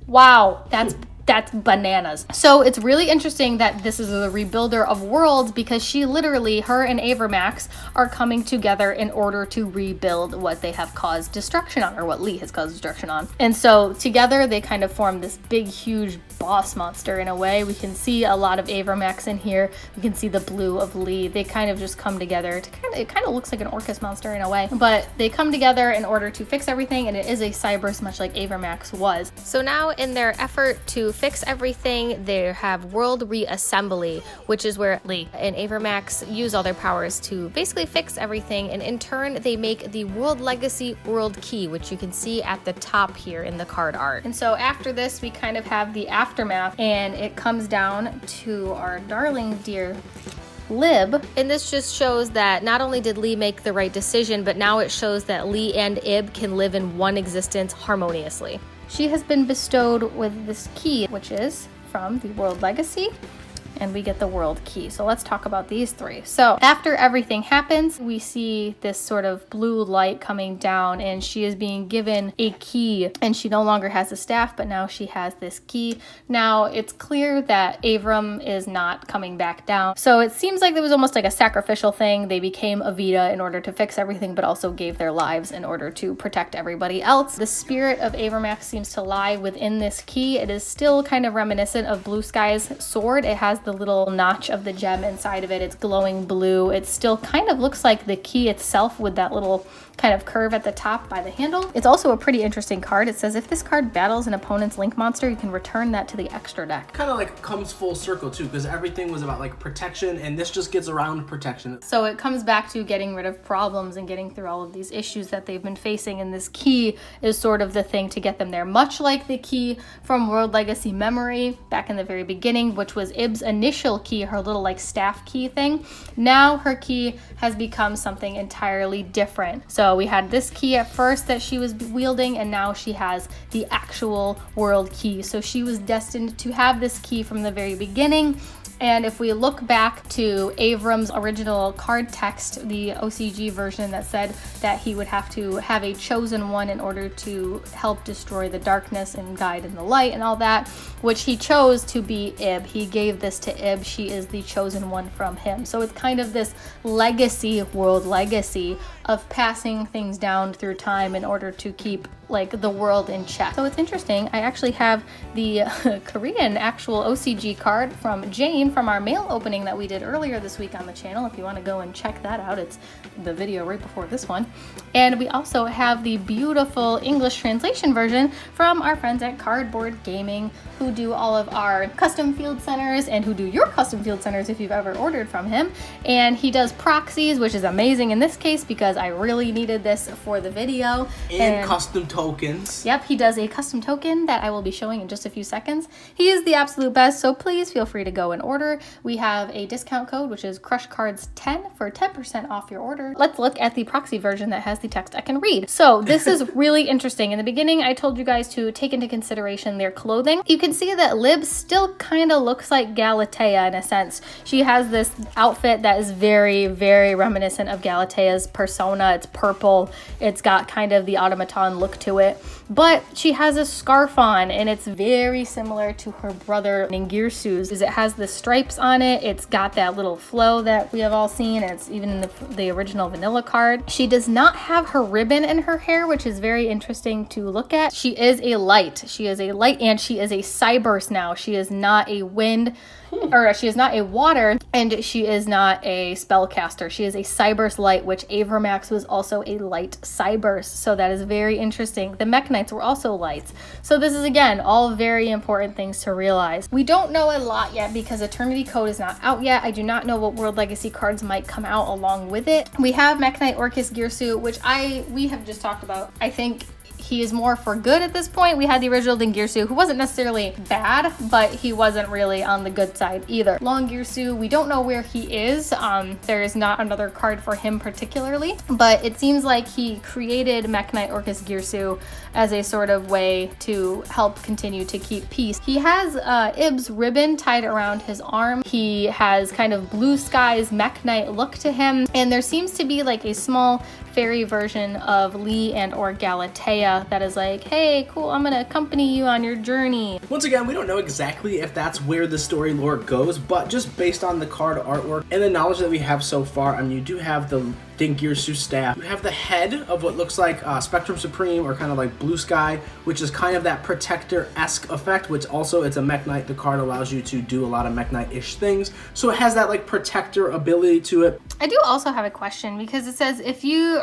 Wow, that's bananas. So it's really interesting that this is the Rebuilder of Worlds because she literally, her and Avermax are coming together in order to rebuild what they have caused destruction on, or what Lee has caused destruction on. And so together they kind of form this big, huge boss monster in a way. We can see a lot of Avermax in here. We can see the blue of Lee. They kind of just come together to it kind of looks like an Orcus monster in a way, but they come together in order to fix everything, and it is a Cyberse much like Avermax was. So now in their effort to fix everything. They have world reassembly, which is where Lee and Avermax use all their powers to basically fix everything, and in turn they make the World Legacy World Key, which you can see at the top here in the card art. And so after this we kind of have the aftermath, and it comes down to our darling dear Lib, and this just shows that not only did Lee make the right decision, but now it shows that Lee and Ib can live in one existence harmoniously. She has been bestowed with this key, which is from the World Legacy, and we get the World Key. So let's talk about these three. So after everything happens, we see this sort of blue light coming down, and she is being given a key, and she no longer has a staff, but now she has this key. Now it's clear that Avram is not coming back down. So it seems like it was almost like a sacrificial thing. They became Avita in order to fix everything, but also gave their lives in order to protect everybody else. The spirit of Avermax seems to lie within this key. It is still kind of reminiscent of Blue Sky's sword. It has the little notch of the gem inside of it. It's glowing blue. It still kind of looks like the key itself with that little kind of curve at the top by the handle. It's also a pretty interesting card. It says if this card battles an opponent's link monster, you can return that to the extra deck. Kind of like comes full circle too, because everything was about like protection, and this just gets around protection. So it comes back to getting rid of problems and getting through all of these issues that they've been facing, and this key is sort of the thing to get them there, much like the key from World Legacy Memory back in the very beginning, which was Ib's initial key, her little like staff key thing. Now her key has become something entirely different. So we had this key at first that she was wielding, and now she has the actual world key. So she was destined to have this key from the very beginning. And if we look back to Avram's original card text, the OCG version that said that he would have to have a chosen one in order to help destroy the darkness and guide in the light and all that, which he chose to be Ib. He gave this to Ib. She is the chosen one from him. So it's kind of this legacy, world legacy of passing things down through time in order to keep like the world in check. So it's interesting. I actually have the Korean actual OCG card from Jane from our mail opening that we did earlier this week on the channel. If you want to go and check that out, it's the video right before this one. And we also have the beautiful English translation version from our friends at Cardboard Gaming, who do all of our custom field centers and who do your custom field centers if you've ever ordered from him. And he does proxies, which is amazing in this case because I really needed this for the video. And custom tokens. Yep, he does a custom token that I will be showing in just a few seconds. He is the absolute best, so please feel free to go and order. We have a discount code, which is crushcards10 for 10% off your order. Let's look at the proxy version that has the text I can read. So this is really interesting. In the beginning, I told you guys to take into consideration their clothing. You can see that Lib still kind of looks like Galatea in a sense. She has this outfit that is very, very reminiscent of Galatea's persona. It's purple. It's got kind of the automaton look to it, but she has a scarf on, and it's very similar to her brother Ning Gear Sue's. It has the stripes on it. It's got that little flow that we have all seen. And it's even in the original vanilla card. She does not have her ribbon in her hair, which is very interesting to look at. She is a light. She is a light, and she is a cyburst now. She is not a wind, or she is not a water, and she is not a spellcaster. She is a cyburst light, which Avermax was also a light cyburst. So that is very interesting. The Mech Knights were also lights. So this is, again, all very important things to realize. We don't know a lot yet because Eternity Code is not out yet. I do not know what World Legacy cards might come out along with it. We have Mech Knight Orcus Gear Sue, which we have just talked about. I think he is more for good at this point. We had the original Ning Gear Sue, who wasn't necessarily bad, but he wasn't really on the good side either. Long Gear Sue, we don't know where he is. There is not another card for him particularly, but it seems like he created Mech Knight Orcus Gear Sue as a sort of way to help continue to keep peace. He has Ib's ribbon tied around his arm. He has kind of Blue Sky's Mech Knight look to him, and there seems to be like a small fairy version of Lee and or Galatea that is like, hey, cool, I'm gonna accompany you on your journey. Once again, we don't know exactly if that's where the story lore goes, but just based on the card artwork and the knowledge that we have so far, I mean, you do have the Ning Gear Sue staff. You have the head of what looks like Spectrum Supreme or kind of like Blue Sky, which is kind of that protector-esque effect, which also it's a Mech Knight. The card allows you to do a lot of Mech Knight-ish things. So it has that like protector ability to it. I do also have a question because it says if you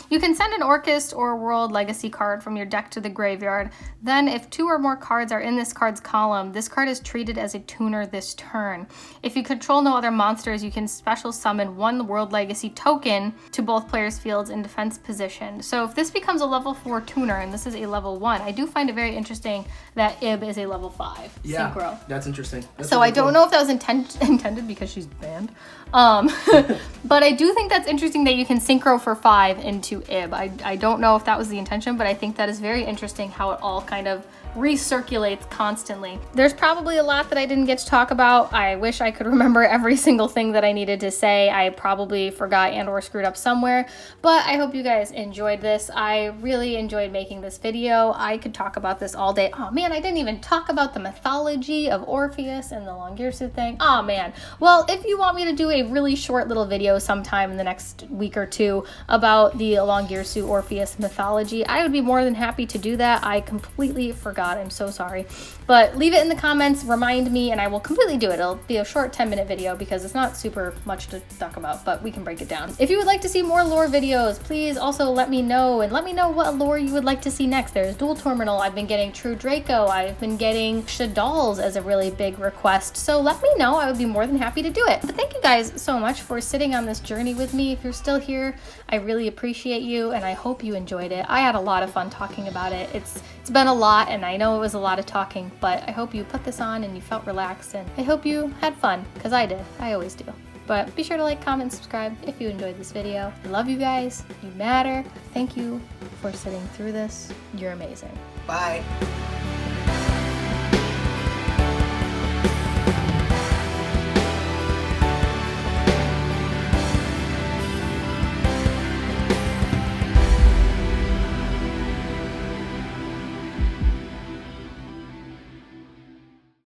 can send an Orcust or World Legacy card from your deck to the graveyard, then if 2 or more cards are in this card's column, this card is treated as a tuner this turn. If you control no other monsters, you can special summon 1 World Legacy token to both players' fields in defense position. So if this becomes a level 4 tuner and this is a level 1, I do find it very interesting that Ib is a level 5 synchro. That's interesting. That's so really I don't know if that was intended because she's banned. But I do think that's interesting that you can synchro for 5 into Ib. I don't know if that was the intention, but I think that is very interesting how it all kind of recirculates constantly. There's probably a lot that I didn't get to talk about. I wish I could remember every single thing that I needed to say. I probably forgot and or screwed up somewhere, but I hope you guys enjoyed this. I really enjoyed making this video. I could talk about this all day. Oh man, I didn't even talk about the mythology of Orpheus and the Ning Gear Sue thing. Oh man. Well, if you want me to do a really short little video sometime in the next week or 2 about the Ning Gear Sue Orpheus mythology, I would be more than happy to do that. I completely forgot. I'm so sorry. But leave it in the comments, remind me, and I will completely do it. It'll be a short 10-minute video because it's not super much to talk about, but we can break it down. If you would like to see more lore videos, please also let me know, and let me know what lore you would like to see next. There's Dual Terminal, I've been getting True Draco, I've been getting Shadalls as a really big request, so let me know. I would be more than happy to do it. But thank you guys so much for sitting on this journey with me. If you're still here, I really appreciate you, and I hope you enjoyed it. I had a lot of fun talking about it. It's been a lot, and I know it was a lot of talking, but I hope you put this on and you felt relaxed, and I hope you had fun, because I did. I always do. But be sure to like, comment, subscribe if you enjoyed this video. I love you guys. You matter. Thank you for sitting through this. You're amazing. Bye.